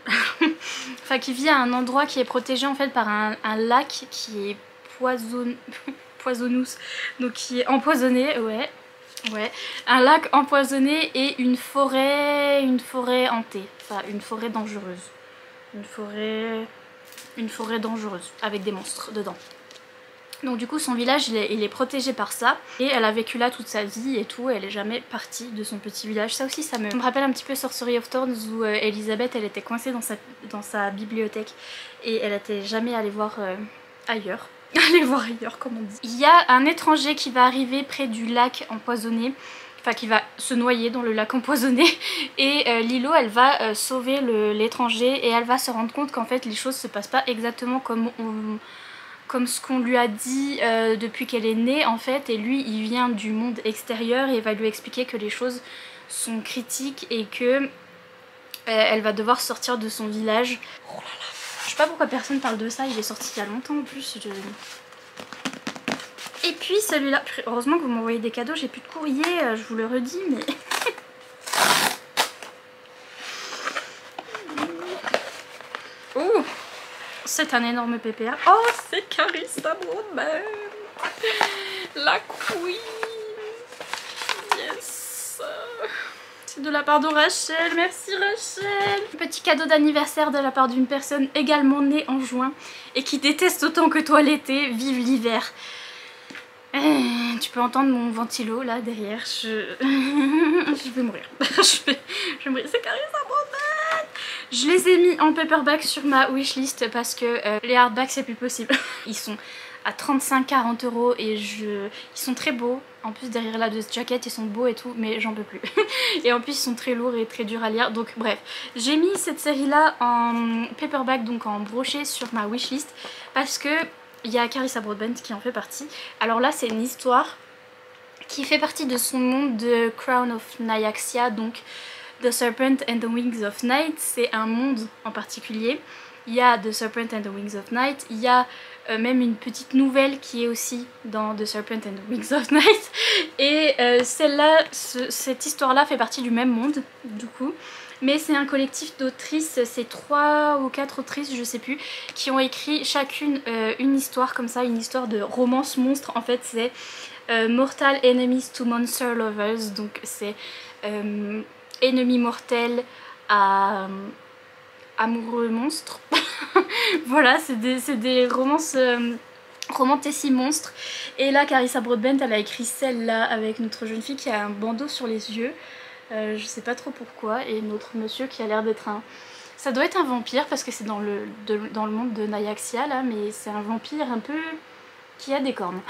Enfin qui vit à un endroit qui est protégé en fait par un lac qui est poisonous. Donc qui est empoisonné, ouais. Ouais. Un lac empoisonné et une forêt hantée. Enfin une forêt dangereuse. Une forêt dangereuse avec des monstres dedans. Donc du coup son village il est protégé par ça et elle a vécu là toute sa vie et tout, elle est jamais partie de son petit village. Ça aussi ça me rappelle un petit peu Sorcery of Thorns où Elisabeth elle était coincée dans sa bibliothèque et elle était jamais allée voir ailleurs. Aller voir ailleurs comme on dit. Il y a un étranger qui va arriver près du lac empoisonné, enfin qui va se noyer dans le lac empoisonné et Lilo elle va sauver l'étranger et elle va se rendre compte qu'en fait les choses se passent pas exactement comme ce qu'on lui a dit depuis qu'elle est née en fait, et lui il vient du monde extérieur et il va lui expliquer que les choses sont critiques et que elle va devoir sortir de son village. Oh là là, je sais pas pourquoi personne parle de ça, il est sorti il y a longtemps en plus. Et puis celui-là, heureusement que vous m'envoyez des cadeaux, j'ai plus de courrier, je vous le redis mais... Oh, c'est un énorme PPA. Oh, c'est Carissa Broadbent, la queen. Yes. C'est de la part de Rachel. Merci Rachel. Petit cadeau d'anniversaire de la part d'une personne également née en juin et qui déteste autant que toi l'été. Vive l'hiver. Tu peux entendre mon ventilo là derrière. Je vais mourir. je vais mourir. C'est Carissa Broadbent. Je les ai mis en paperback sur ma wishlist parce que les hardbacks c'est plus possible. Ils sont à 35-40 € et ils sont très beaux. En plus derrière la Dust Jacket ils sont beaux et tout, mais j'en peux plus. Et en plus ils sont très lourds et très durs à lire. Donc bref, j'ai mis cette série là en paperback, donc en broché sur ma wishlist parce que il y a Carissa Broadbent qui en fait partie. Alors là c'est une histoire qui fait partie de son monde de Crown of Nyaxia, donc The Serpent and the Wings of Night. C'est un monde en particulier. Il y a The Serpent and the Wings of Night, il y a même une petite nouvelle qui est aussi dans The Serpent and the Wings of Night. Et celle-là, cette histoire-là fait partie du même monde du coup. mais c'est un collectif d'autrices, c'est 3 ou 4 autrices, je sais plus, qui ont écrit chacune une histoire comme ça, une histoire de romance monstre. En fait c'est Mortal Enemies to Monster Lovers, donc c'est ennemis mortels à amoureux monstres. Voilà, c'est des romances romantici monstres. Et là Carissa Broadbent elle a écrit celle-là avec notre jeune fille qui a un bandeau sur les yeux. Je sais pas trop pourquoi. Et notre monsieur qui a l'air d'être un... Ça doit être un vampire parce que c'est dans le monde de Nyaxia là, mais c'est un vampire un peu... qui a des cornes.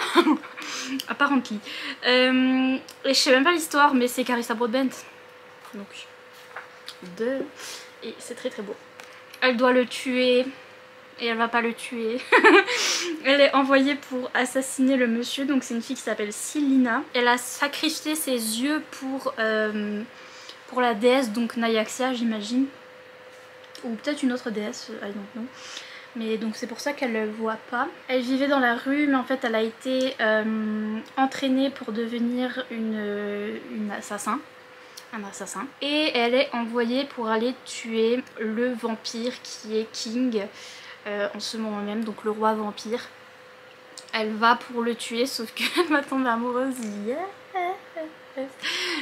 Apparently. Et je sais même pas l'histoire, mais c'est Carissa Broadbent. Donc, et c'est très très beau. Elle doit le tuer et elle va pas le tuer. Elle est envoyée pour assassiner le monsieur, donc c'est une fille qui s'appelle Silina. Elle a sacrifié ses yeux pour la déesse, donc Nyaxia j'imagine. Ou peut-être une autre déesse, I don't know. Mais donc c'est pour ça qu'elle ne le voit pas. Elle vivait dans la rue, mais en fait elle a été entraînée pour devenir une assassin. Un assassin. Et elle est envoyée pour aller tuer le vampire qui est King en ce moment même, donc le roi vampire. Elle va pour le tuer, sauf qu'elle va tomber amoureuse. Yes.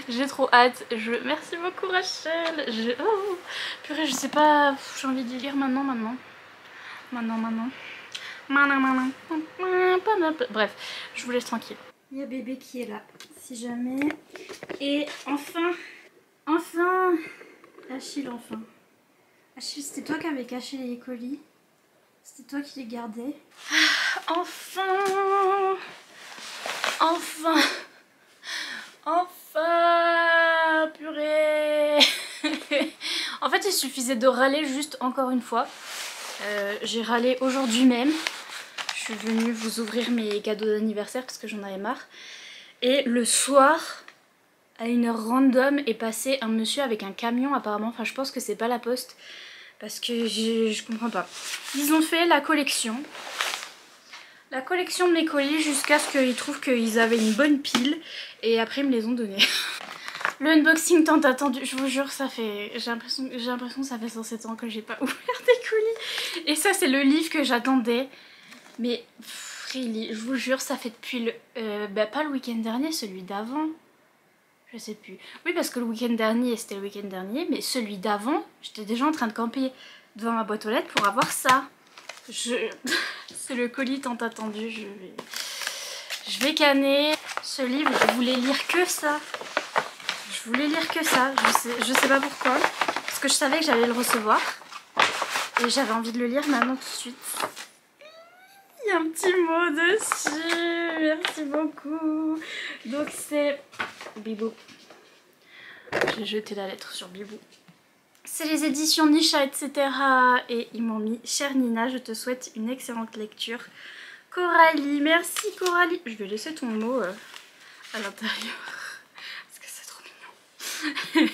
J'ai trop hâte. Merci beaucoup Rachel. Oh, purée, je sais pas, j'ai envie de lire maintenant. Bref, je vous laisse tranquille. Il y a bébé qui est là, si jamais. Et enfin, Achille, enfin. Achille, c'était toi qui avais caché les colis. C'était toi qui les gardais. Enfin, purée. En fait, il suffisait de râler juste encore une fois. J'ai râlé aujourd'hui même. Je suis venue vous ouvrir mes cadeaux d'anniversaire parce que j'en avais marre. Et le soir, à une heure random, est passé un monsieur avec un camion apparemment. Enfin, je pense que c'est pas la poste. Parce que je comprends pas. Ils ont fait la collection. La collection de mes colis jusqu'à ce qu'ils trouvent qu'ils avaient une bonne pile. Et après, ils me les ont donnés. Le unboxing tant attendu, je vous jure, ça fait... J'ai l'impression que ça fait 107 ans que j'ai pas ouvert des colis. Et ça, c'est le livre que j'attendais. Mais, really, je vous jure, ça fait depuis le... pas le week-end dernier, celui d'avant. Je sais plus. Oui, parce que le week-end dernier, c'était le week-end dernier, mais celui d'avant, j'étais déjà en train de camper devant ma boîte aux lettres pour avoir ça. C'est le colis tant attendu, je vais canner. Ce livre, je voulais lire que ça. Je sais pas pourquoi. Parce que je savais que j'allais le recevoir. Et j'avais envie de le lire maintenant tout de suite. Il y a un petit mot dessus. Merci beaucoup. Donc c'est Bibou. J'ai jeté la lettre sur Bibou. C'est les éditions Nisha, etc. Et ils m'ont mis: chère Nina, je te souhaite une excellente lecture. Coralie, merci Coralie. Je vais laisser ton mot à l'intérieur. Parce que c'est trop mignon.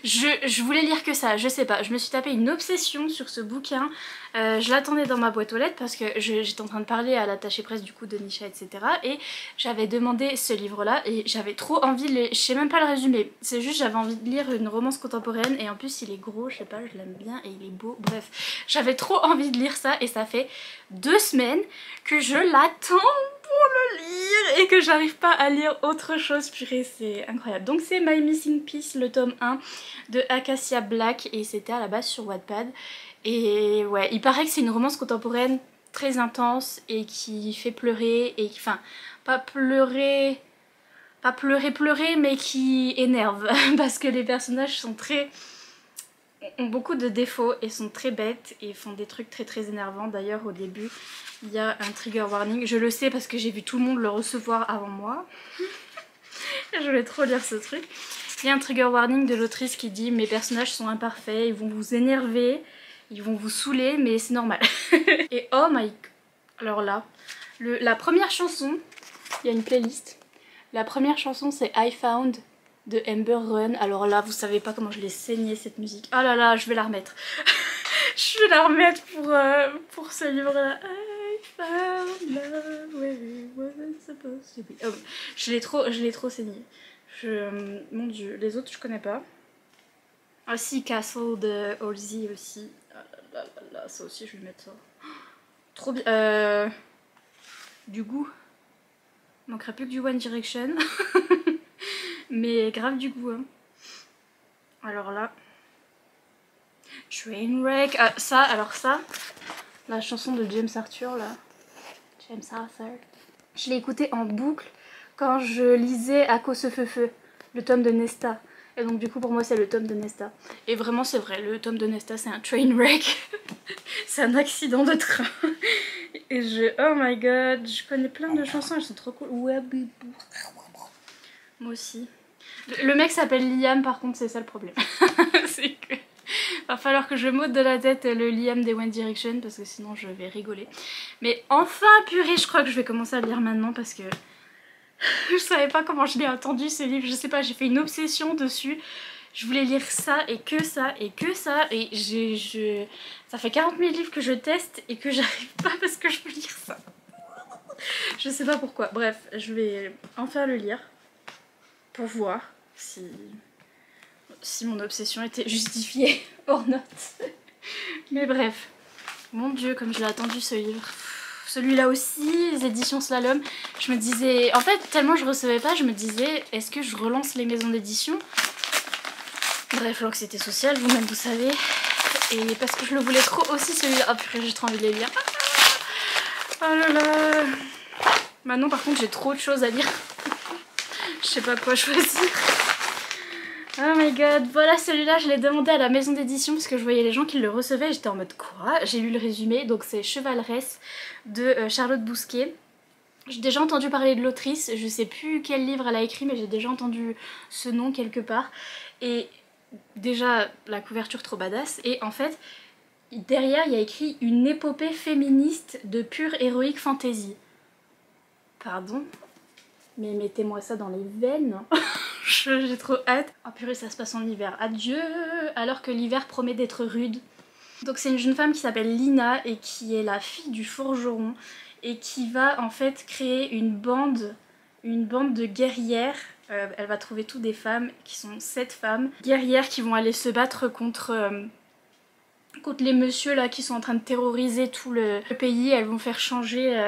Je voulais lire que ça, je sais pas. Je me suis tapé une obsession sur ce bouquin. Je l'attendais dans ma boîte aux lettres parce que j'étais en train de parler à l'attaché presse du coup de Nisha, etc. Et j'avais demandé ce livre là et j'avais trop envie de lire. Je sais même pas le résumé. C'est juste j'avais envie de lire une romance contemporaine et en plus il est gros, je sais pas, je l'aime bien et il est beau. Bref, j'avais trop envie de lire ça et ça fait 2 semaines que je l'attends pour le lire et que j'arrive pas à lire autre chose. Purée, c'est incroyable. Donc c'est My Missing Piece, le tome 1 de Acacia Black et c'était à la base sur Wattpad. Et ouais, il paraît que c'est une romance contemporaine très intense et qui fait pleurer et qui, enfin, pas pleurer, mais qui énerve parce que les personnages sont ont beaucoup de défauts et sont très bêtes et font des trucs très énervants. D'ailleurs au début il y a un trigger warning, je le sais parce que j'ai vu tout le monde le recevoir avant moi. Je vais trop lire ce truc. Il y a un trigger warning de l'autrice qui dit: mes personnages sont imparfaits, ils vont vous énerver, ils vont vous saouler, mais c'est normal. Et oh my... Alors là, la première chanson, il y a une playlist. La première chanson c'est I Found de Amber Run. Alors là, vous savez pas comment je l'ai saignée cette musique. Oh là là, je vais la remettre. Je vais la remettre pour ce livre-là. I found love where it wasn't supposed to be. Oh, je l'ai trop saignée. Mon dieu, les autres je connais pas. Aussi Castle de Halsey aussi. Ah là là là là, ça aussi je vais mettre ça. Trop bien. Du goût. Il manquerait plus que du One Direction. Mais grave du goût. Hein. Alors là. Trainwreck. Ah, ça, alors ça. La chanson de James Arthur là. James Arthur. Je l'ai écoutée en boucle quand je lisais Akko Feu, le tome de Nesta. Et donc du coup pour moi c'est le tome de Nesta. Et vraiment c'est vrai, le tome de Nesta c'est un train wreck. C'est un accident de train. Et oh my god, je connais plein de chansons, elles sont trop cool. Ouais, moi aussi. Le mec s'appelle Liam par contre, c'est ça le problème. C'est que... va falloir que je m'ôte de la tête le Liam des One Direction parce que sinon je vais rigoler. Mais enfin purée, je crois que je vais commencer à lire maintenant parce que je savais pas comment je l'ai attendu ce livre, je sais pas, j'ai fait une obsession dessus. Je voulais lire ça et que ça et que ça et ça fait 40 000 livres que je teste et que j'arrive pas parce que je veux lire ça. Je sais pas pourquoi. Bref, je vais enfin le lire pour voir si mon obsession était justifiée or not. Mais bref, mon dieu comme je l'ai attendu ce livre. Celui-là aussi, les éditions Slalom. Je me disais, en fait tellement je recevais pas, je me disais est-ce que je relance les maisons d'édition? Bref, l'anxiété sociale, vous-même vous savez. Et parce que je le voulais trop aussi celui-là. Oh purée, j'ai trop envie de les lire. Oh là là. Maintenant par contre j'ai trop de choses à lire. Je sais pas quoi choisir. Oh my god, voilà celui-là je l'ai demandé à la maison d'édition parce que je voyais les gens qui le recevaient et j'étais en mode quoi? J'ai lu le résumé, donc c'est Chevaleresse de Charlotte Bousquet. J'ai déjà entendu parler de l'autrice, je sais plus quel livre elle a écrit mais j'ai déjà entendu ce nom quelque part. Et déjà la couverture trop badass et en fait derrière il y a écrit une épopée féministe de pure héroïque fantasy. Pardon? Mais mettez-moi ça dans les veines. J'ai trop hâte. Oh purée, ça se passe en hiver. Adieu, alors que l'hiver promet d'être rude. Donc c'est une jeune femme qui s'appelle Lina et qui est la fille du forgeron et qui va en fait créer une bande de guerrières. Elle va trouver toutes des femmes qui sont 7 femmes guerrières qui vont aller se battre contre les messieurs là qui sont en train de terroriser tout le pays. Elles vont faire changer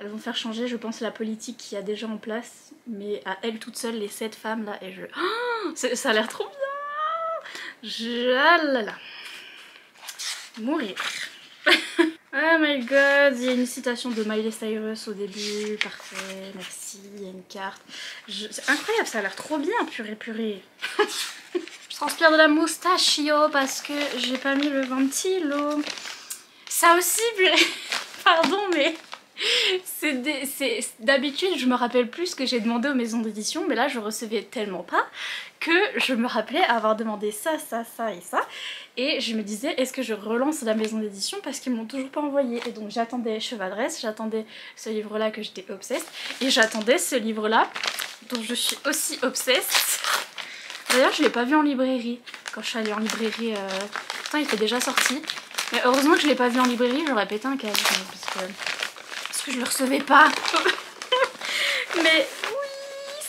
je pense, la politique qu'il y a déjà en place, mais à elles toutes seules, les 7 femmes là, et oh, ça a l'air trop bien. Ah là là. Mourir. Oh my god, il y a une citation de Miley Cyrus au début, parfait, merci, il y a une carte. C'est incroyable, ça a l'air trop bien, purée purée. Je transpire de la moustachio parce que j'ai pas mis le ventilo. Ça aussi, pardon, mais... D'habitude je me rappelle plus ce que j'ai demandé aux maisons d'édition, mais là je recevais tellement pas que je me rappelais avoir demandé ça, ça, ça et ça, et je me disais est-ce que je relance la maison d'édition parce qu'ils m'ont toujours pas envoyé. Et donc j'attendais Chevaleresse, j'attendais ce livre là que j'étais obsesse, et j'attendais ce livre là dont je suis aussi obsesse. D'ailleurs je l'ai pas vu en librairie quand je suis allée en librairie, pourtant il était déjà sorti, mais heureusement que je l'ai pas vu en librairie, j'aurais pété un câble parce que je le recevais pas. Mais oui,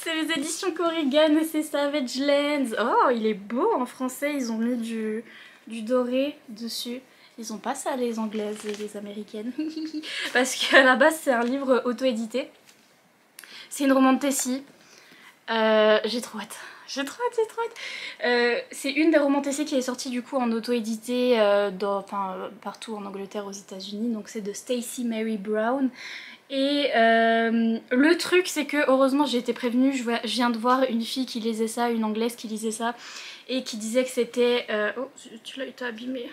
c'est les éditions Corrigan et c'est Savage Lands. Oh, il est beau en français, ils ont mis du doré dessus. Ils ont pas ça les anglaises et les américaines. Parce qu'à la base c'est un livre auto-édité. C'est une romance Tessie. J'ai trop hâte. J'ai trop hâte. C'est une des romans Tessie qui est sortie du coup en auto-édité partout en Angleterre, aux États-Unis. Donc c'est de Stacey Mary Brown. Et le truc c'est que heureusement j'ai été prévenue, je viens de voir une fille qui lisait ça, une anglaise qui lisait ça et qui disait que c'était... Oh, tu l'as été abîmé.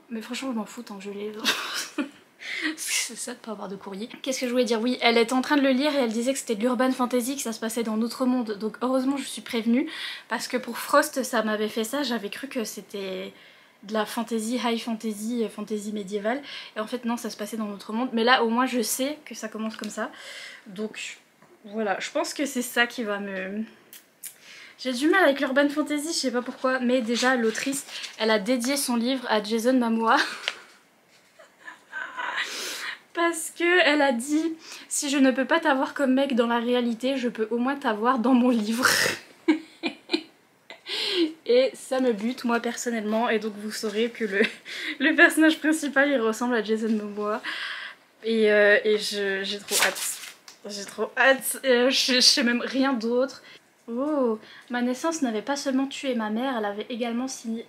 Mais franchement je m'en fous tant que je l'ai. C'est ça de pas avoir de courrier. Qu'est-ce que je voulais dire? Oui, elle était en train de le lire et elle disait que c'était de l'urban fantasy, que ça se passait dans notre monde. Donc heureusement je suis prévenue parce que pour Frost ça m'avait fait ça, j'avais cru que c'était de la fantasy, high fantasy, fantasy médiévale. Et en fait non, ça se passait dans notre monde. Mais là au moins je sais que ça commence comme ça. Donc voilà, je pense que c'est ça qui va me... J'ai du mal avec l'urban fantasy, je sais pas pourquoi. Mais déjà l'autrice, elle a dédié son livre à Jason Momoa. Parce que elle a dit si je ne peux pas t'avoir comme mec dans la réalité, je peux au moins t'avoir dans mon livre. et ça me bute moi personnellement, et donc vous saurez que le personnage principal il ressemble à Jason Momoa et j'ai trop hâte. J'ai trop hâte, je sais même rien d'autre. Oh, ma naissance n'avait pas seulement tué ma mère, elle avait également signé...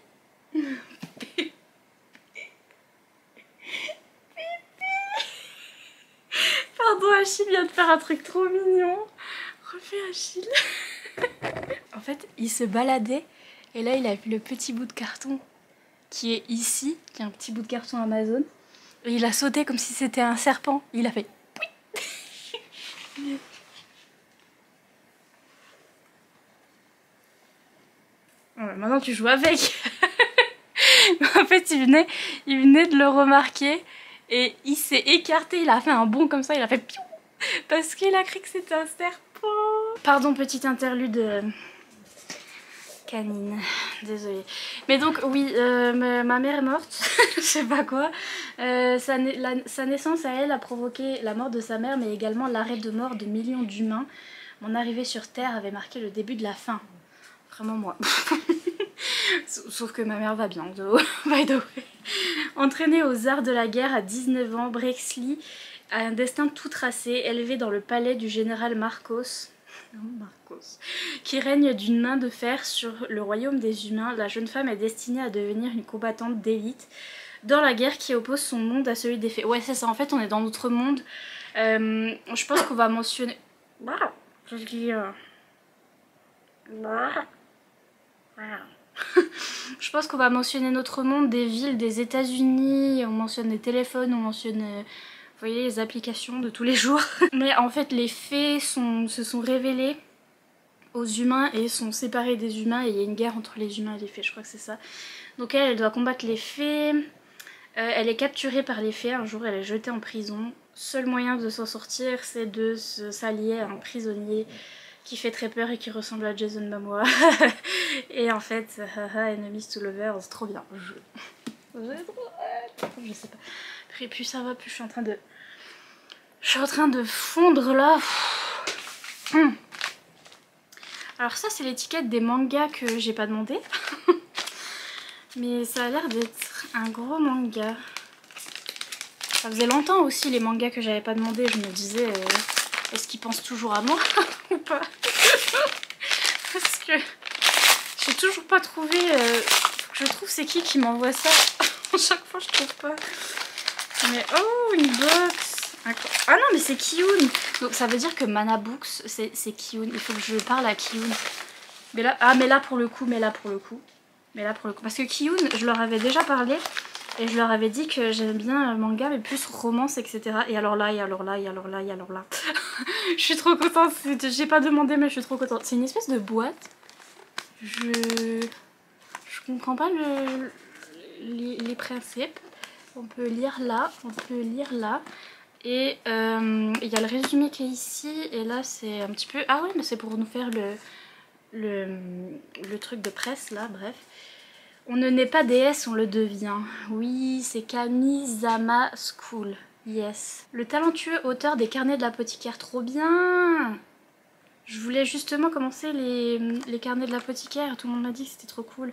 Pardon, Achille vient de faire un truc trop mignon. Refais Achille. En fait, il se baladait et là il a vu le petit bout de carton qui est ici, qui est un petit bout de carton Amazon. Et il a sauté comme si c'était un serpent. Il a fait... Voilà, maintenant tu joues avec. En fait, il venait de le remarquer et il s'est écarté, il a fait un bond comme ça, il a fait piou parce qu'il a cru que c'était un serpent. Pardon, petite interlude canine, désolée. Mais donc oui, ma mère est morte, je sais pas quoi. Sa naissance à elle a provoqué la mort de sa mère, mais également l'arrêt de mort de millions d'humains. Mon arrivée sur Terre avait marqué le début de la fin. Vraiment moi. Sauf que ma mère va bien, by the way. Entraînée aux arts de la guerre à 19 ans, Brexley a un destin tout tracé, élevé dans le palais du général Marcos, qui règne d'une main de fer sur le royaume des humains. La jeune femme est destinée à devenir une combattante d'élite dans la guerre qui oppose son monde à celui des fées. Ouais, c'est ça, en fait on est dans notre monde. Je pense qu'on va mentionner... Je pense qu'on va mentionner notre monde, des villes, des États-Unis, on mentionne des téléphones, on mentionne vous voyez, les applications de tous les jours. Mais en fait les fées se sont révélées aux humains et sont séparées des humains, et il y a une guerre entre les humains et les fées, je crois que c'est ça. Donc elle doit combattre les fées, elle est capturée par les fées, un jour elle est jetée en prison. Seul moyen de s'en sortir, c'est de s'allier à un prisonnier qui fait très peur et qui ressemble à Jason Momoa. Et en fait, enemies to lovers, c'est trop bien. Je sais pas. Plus ça va, plus je suis en train de fondre là. Alors ça c'est l'étiquette des mangas que j'ai pas demandé. Mais ça a l'air d'être un gros manga. Ça faisait longtemps aussi les mangas que j'avais pas demandé. Je me disais, est-ce qu'ils pensent toujours à moi ou pas? Parce que j'ai toujours pas trouvé... je trouve c'est qui m'envoie ça. Chaque fois je trouve pas. Mais oh, une box. Ah non mais c'est Kiyun. Donc ça veut dire que Mana Books c'est Kiyun. Il faut que je parle à Kiyun. Mais là, mais là pour le coup. Parce que Kiyun, je leur avais déjà parlé. Et je leur avais dit que j'aime bien le manga mais plus romance, etc. Et alors là, et alors là, et alors là, et alors là. Je suis trop contente. J'ai pas demandé mais je suis trop contente. C'est une espèce de boîte. Je comprends pas les principes. On peut lire là, on peut lire là. Et il y a le résumé qui est ici. Et là c'est un petit peu... Ah ouais mais c'est pour nous faire le truc de presse là, bref. On ne naît pas déesse, on le devient. Oui, c'est Kamisama School. Yes. Le talentueux auteur des carnets de l'apothicaire, trop bien. Je voulais justement commencer les carnets de l'apothicaire, tout le monde m'a dit que c'était trop cool.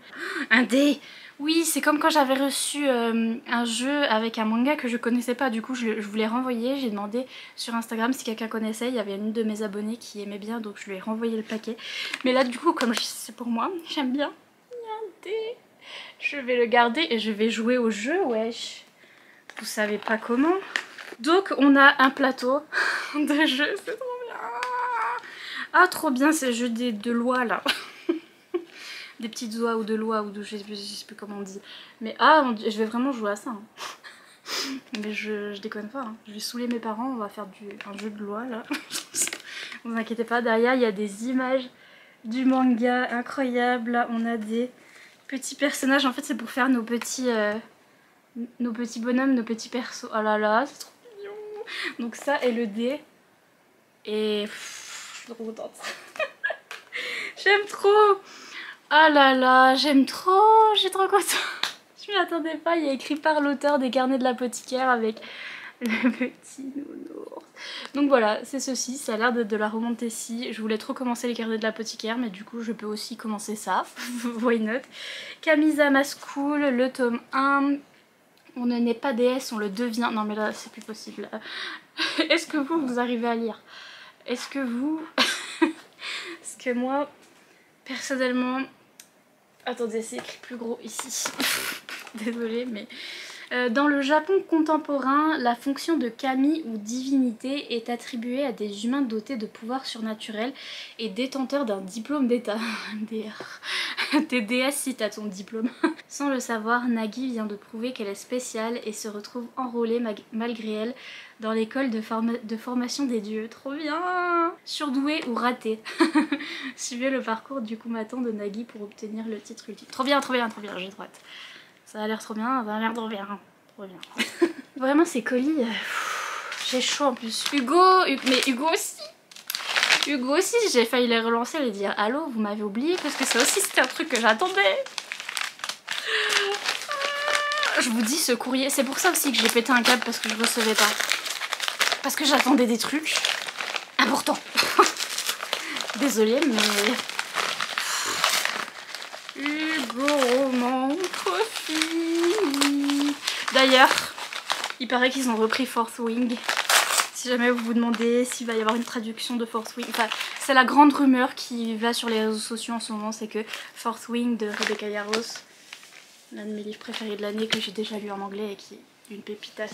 Un dé. Oui, c'est comme quand j'avais reçu un jeu avec un manga que je connaissais pas, du coup je voulais renvoyer, j'ai demandé sur Instagram si quelqu'un connaissait, il y avait une de mes abonnées qui aimait bien, donc je lui ai renvoyé le paquet. Mais là du coup, comme c'est pour moi, j'aime bien. Il y a un dé. Je vais le garder et je vais jouer au jeu, wesh. Vous savez pas comment. Donc on a un plateau de jeu, c'est trop bien. Ah trop bien ces jeux de loi là. Des petites oies ou de loi ou de je sais plus comment on dit. Mais ah je vais vraiment jouer à ça. Hein. Mais je déconne pas. Hein. Je vais saouler mes parents, on va faire un jeu de loi là. Ne vous inquiétez pas, derrière il y a des images du manga incroyables. Là on a des petits personnages. En fait c'est pour faire nos petits bonhommes, nos petits persos. Oh là là, c'est trop mignon. Donc ça et le dé. Et je suis trop contente. J'aime trop. Oh là là, j'aime trop. Je suis trop contente. Je m'y attendais pas. Il y a écrit par l'auteur des carnets de l'apothicaire avec Le petit nounours. Donc voilà, c'est ceci, ça a l'air d'être de la romantécie. Je voulais trop commencer les carnets de l'apothicaire, mais du coup je peux aussi commencer ça. Why not? Camisa Mascoul, le tome 1. On ne naît pas déesse, on le devient. Non mais là c'est plus possible. Est-ce que vous arrivez à lire? Est-ce que vous... Parce que moi, personnellement... Attendez, c'est écrit plus gros ici. Désolée, mais... dans le Japon contemporain, la fonction de kami ou divinité est attribuée à des humains dotés de pouvoirs surnaturels et détenteurs d'un diplôme d'état. T'es déesse si t'as ton diplôme. Sans le savoir, Nagi vient de prouver qu'elle est spéciale et se retrouve enrôlée malgré elle dans l'école de formation des dieux. Trop bien! Surdouée ou ratée. Suivez le parcours du combattant de Nagi pour obtenir le titre ultime. Trop bien, j'ai trop hâte. Ça a l'air trop bien, ça a l'air trop bien. Trop bien. Vraiment ces colis, j'ai chaud en plus. Mais Hugo aussi, j'ai failli les relancer et les dire allô, vous m'avez oublié parce que ça aussi c'était un truc que j'attendais. Je vous dis ce courrier, c'est pour ça aussi que j'ai pété un câble parce que je recevais pas. Parce que j'attendais des trucs importants. Désolée mais... Hugo, mon profil. D'ailleurs, il paraît qu'ils ont repris Fourth Wing. Si jamais vous vous demandez s'il va y avoir une traduction de Fourth Wing, enfin, c'est la grande rumeur qui va sur les réseaux sociaux en ce moment, c'est que Fourth Wing de Rebecca Yarros, l'un de mes livres préférés de l'année que j'ai déjà lu en anglais et qui est une pépitas.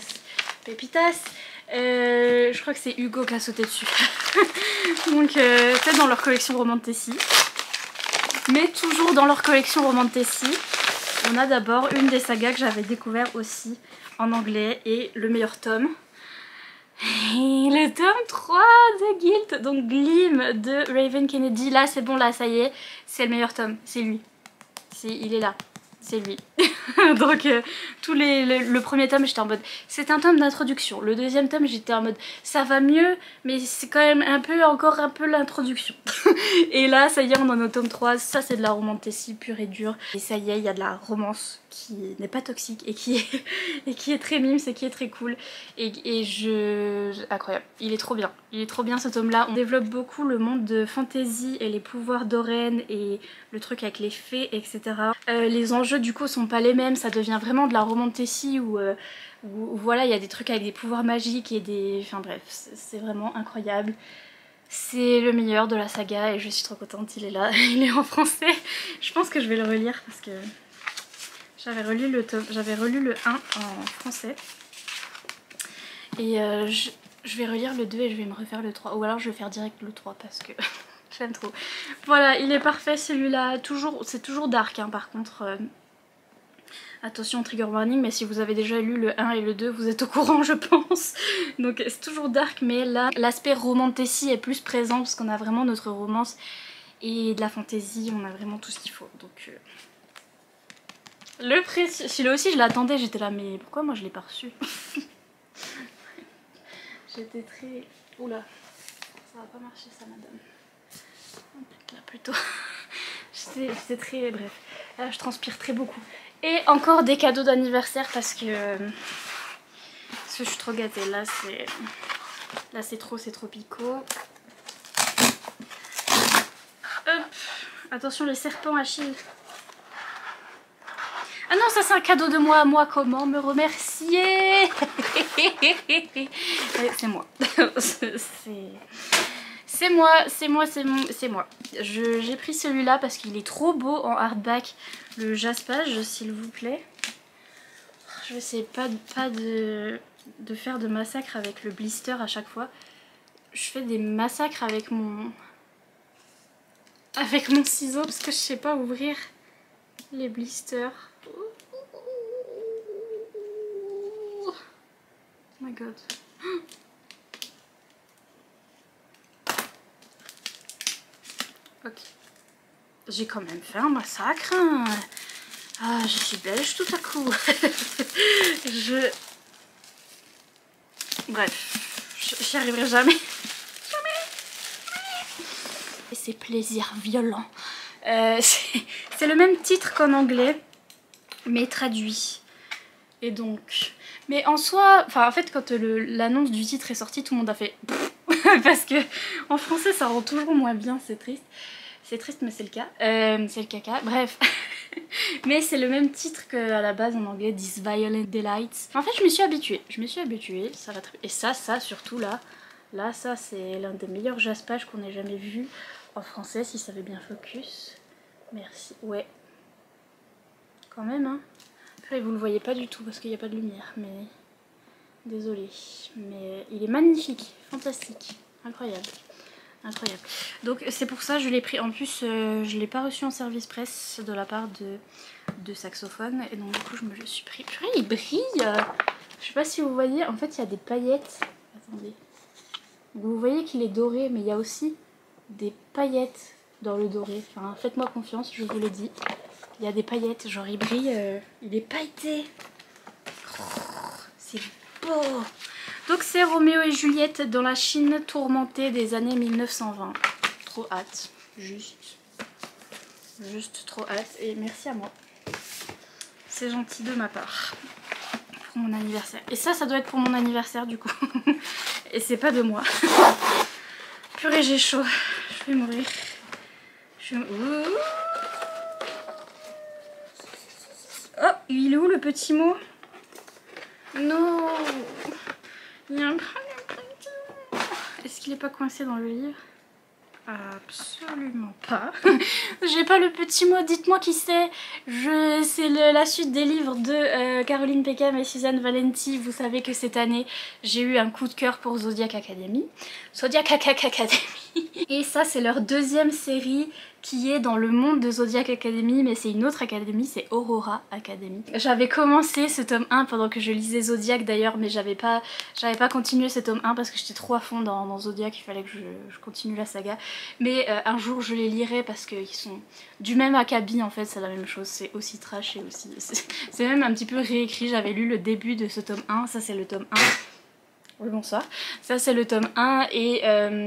Je crois que c'est Hugo qui a sauté dessus. Donc peut-être dans leur collection Romantasy. Mais toujours dans leur collection Romantasy, on a d'abord une des sagas que j'avais découvert aussi en anglais et le meilleur tome. Et le tome 3 de Guilt, donc Gleam de Raven Kennedy. Là c'est bon, là ça y est, c'est le meilleur tome, c'est lui. Il est là, c'est lui. Donc le premier tome j'étais en mode c'est un tome d'introduction. Le deuxième tome j'étais en mode ça va mieux mais c'est quand même encore un peu l'introduction. Et là ça y est on en est au tome 3, ça c'est de la romantasy pure et dure. Et ça y est il y a de la romance qui n'est pas toxique et qui est très mimes et qui est très cool. Incroyable, il est trop bien ce tome là. On développe beaucoup le monde de fantasy et les pouvoirs d'Oren et le truc avec les fées etc. Les enjeux du coup sont pas les mêmes, ça devient vraiment de la romantasy où voilà il y a des trucs avec des pouvoirs magiques et des... Enfin bref, c'est vraiment incroyable. C'est le meilleur de la saga et je suis trop contente, il est là, il est en français. Je pense que je vais le relire parce que j'avais relu le 1 en français. Et je vais relire le 2 et je vais me refaire le 3. Ou alors je vais faire direct le 3 parce que j'aime trop. Voilà, il est parfait celui-là. C'est toujours dark hein, par contre. Attention trigger warning, mais si vous avez déjà lu le 1 et le 2, vous êtes au courant je pense. Donc c'est toujours dark, mais là l'aspect romantasy est plus présent parce qu'on a vraiment notre romance et de la fantasy, on a vraiment tout ce qu'il faut. Donc le prix, celui-là aussi je l'attendais, j'étais là mais pourquoi moi je l'ai pas reçu? J'étais très... Oula, ça va pas marcher ça madame. Là plutôt. J'étais très... Bref, là je transpire très beaucoup. Et encore des cadeaux d'anniversaire parce que je suis trop gâtée. Là c'est trop picot. Hop. Attention les serpents Achille. Ah non ça c'est un cadeau de moi à moi, comment me remercier? C'est moi. C'est moi. J'ai pris celui-là parce qu'il est trop beau en hardback. Le Jaspage, s'il vous plaît. Je vais essayer pas de faire de massacre avec le blister à chaque fois. Je fais des massacres avec mon ciseau parce que je sais pas ouvrir les blisters. Oh my god. Ok. J'ai quand même fait un massacre. Hein. Ah, je suis belge tout à coup. Bref, j'y arriverai jamais. Et c'est plaisir violent. C'est le même titre qu'en anglais, mais traduit. Et donc... Mais en soi, enfin en fait quand l'annonce du titre est sortie, tout le monde a fait parce que en français ça rend toujours moins bien, c'est triste. C'est triste mais c'est le cas. C'est le caca, bref. Mais c'est le même titre qu'à la base en anglais, This Violent Delights. En fait je me suis habituée, ça va très bien. Et ça surtout là, ça c'est l'un des meilleurs jaspages qu'on ait jamais vu en français, si ça veut bien focus. Merci, ouais. Quand même hein. Après vous le voyez pas du tout parce qu'il n'y a pas de lumière, mais... Désolée. Mais il est magnifique, fantastique, incroyable. Incroyable. Donc c'est pour ça que je l'ai pris. En plus je l'ai pas reçu en service presse de la part de Saxophone. Et donc du coup je me le suis pris. Purée, il brille. Je sais pas si vous voyez, en fait il y a des paillettes. Attendez. Vous voyez qu'il est doré, mais il y a aussi des paillettes dans le doré. Enfin faites-moi confiance, je vous le dis. Il y a des paillettes, genre il brille, il est pailleté. C'est beau. Donc c'est Roméo et Juliette dans la Chine tourmentée des années 1920. Trop hâte, juste trop hâte et merci à moi. C'est gentil de ma part. Pour mon anniversaire. Et ça doit être pour mon anniversaire du coup. Et c'est pas de moi. Purée j'ai chaud, je vais mourir. Oh, il est où le petit mot? Non. Il y a un problème. Est-ce qu'il est pas coincé dans le livre? Absolument pas. J'ai pas le petit mot, dites-moi qui c'est. C'est la suite des livres de Caroline Peckham et Suzanne Valenti. Vous savez que cette année, j'ai eu un coup de cœur pour Zodiac Academy. Zodiac Academy. Et ça, c'est leur deuxième série qui est dans le monde de Zodiac Academy, mais c'est une autre académie, c'est Aurora Academy. J'avais commencé ce tome 1 pendant que je lisais Zodiac d'ailleurs, mais j'avais pas continué ce tome 1 parce que j'étais trop à fond dans Zodiac, il fallait que je continue la saga. Mais un jour je les lirai parce qu'ils sont du même acabit en fait, c'est la même chose, c'est aussi trash et aussi... C'est même un petit peu réécrit, j'avais lu le début de ce tome 1, ça c'est le tome 1. Oui bonsoir, ça c'est le tome 1 et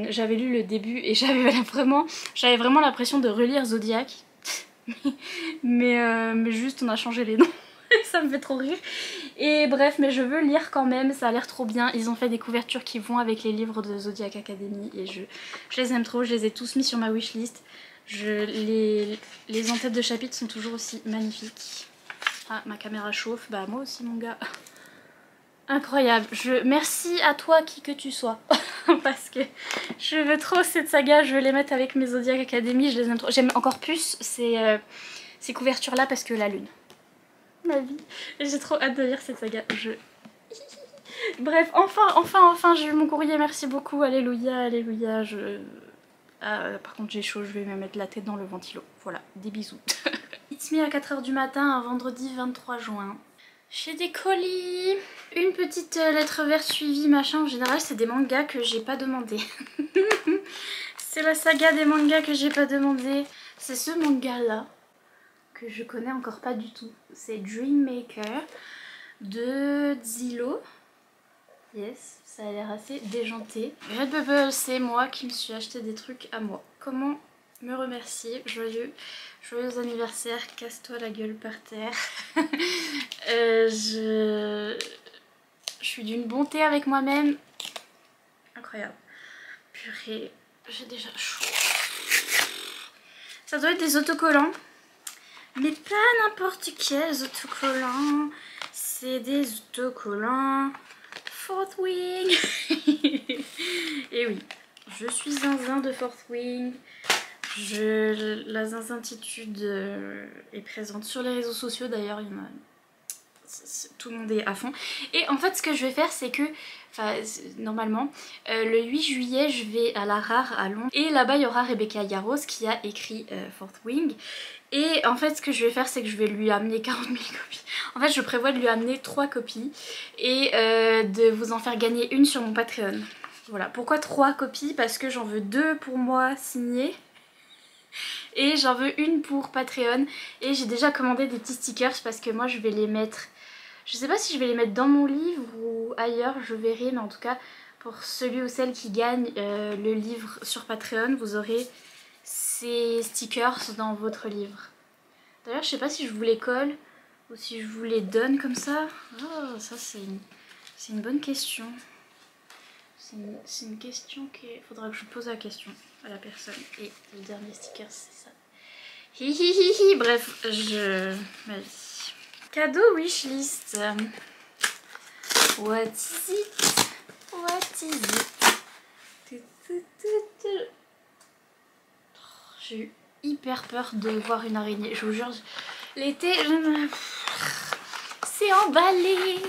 j'avais lu le début et j'avais vraiment l'impression de relire Zodiac mais juste on a changé les noms ça me fait trop rire et bref mais je veux lire quand même, ça a l'air trop bien, ils ont fait des couvertures qui vont avec les livres de Zodiac Academy et je les aime trop, je les ai tous mis sur ma wishlist, les en-têtes de chapitre sont toujours aussi magnifiques. Ah ma caméra chauffe, bah moi aussi mon gars. Incroyable, merci à toi qui que tu sois parce que je veux trop cette saga, je veux les mettre avec mes Zodiac Academy, je les aime trop. J'aime encore plus ces couvertures là parce que la lune. Ma vie, j'ai trop hâte de lire cette saga. Bref, enfin j'ai eu mon courrier, merci beaucoup, alléluia, alléluia. Par contre j'ai chaud, je vais me mettre la tête dans le ventilo. Voilà, des bisous. It's me à 4 h du matin, un vendredi 23 juin. J'ai des colis, une petite lettre verte suivie machin, en général c'est des mangas que j'ai pas demandé. C'est la saga des mangas que j'ai pas demandé. C'est ce manga là, que je connais encore pas du tout. C'est Dream Maker de Zillow. Yes, ça a l'air assez déjanté. Redbubble, c'est moi qui me suis acheté des trucs à moi. Comment me remercier? Joyeux anniversaire, casse-toi la gueule par terre. Je suis d'une bonté avec moi-même. Incroyable. Purée, j'ai déjà chaud. Ça doit être des autocollants. Mais pas n'importe quels autocollants. C'est des autocollants Fourth Wing. Et oui, je suis zinzin de Fourth Wing. La zinzintitude est présente sur les réseaux sociaux d'ailleurs, tout le monde est à fond. Et en fait ce que je vais faire c'est que, normalement, le 8 juillet je vais à la Rare à Londres. Et là-bas il y aura Rebecca Yarros qui a écrit Fourth Wing. Et en fait ce que je vais faire c'est que je vais lui amener 40 000 copies. En fait je prévois de lui amener 3 copies et de vous en faire gagner une sur mon Patreon. Voilà, pourquoi 3 copies? Parce que j'en veux 2 pour moi signées. Et j'en veux une pour Patreon. Et j'ai déjà commandé des petits stickers parce que moi je vais les mettre... Je sais pas si je vais les mettre dans mon livre ou ailleurs, je verrai. Mais en tout cas, pour celui ou celle qui gagne le livre sur Patreon, vous aurez ces stickers dans votre livre. D'ailleurs, je sais pas si je vous les colle Ou si je vous les donne comme ça. Oh, ça c'est une bonne question. C'est une question qu'il faudra que je pose la question à la personne. Et le dernier sticker c'est ça. Hi hi hi hi. Bref, ma vie. Cadeau wishlist. What is it? What is it? J'ai eu hyper peur de voir une araignée. Je vous jure, l'été, c'est emballé.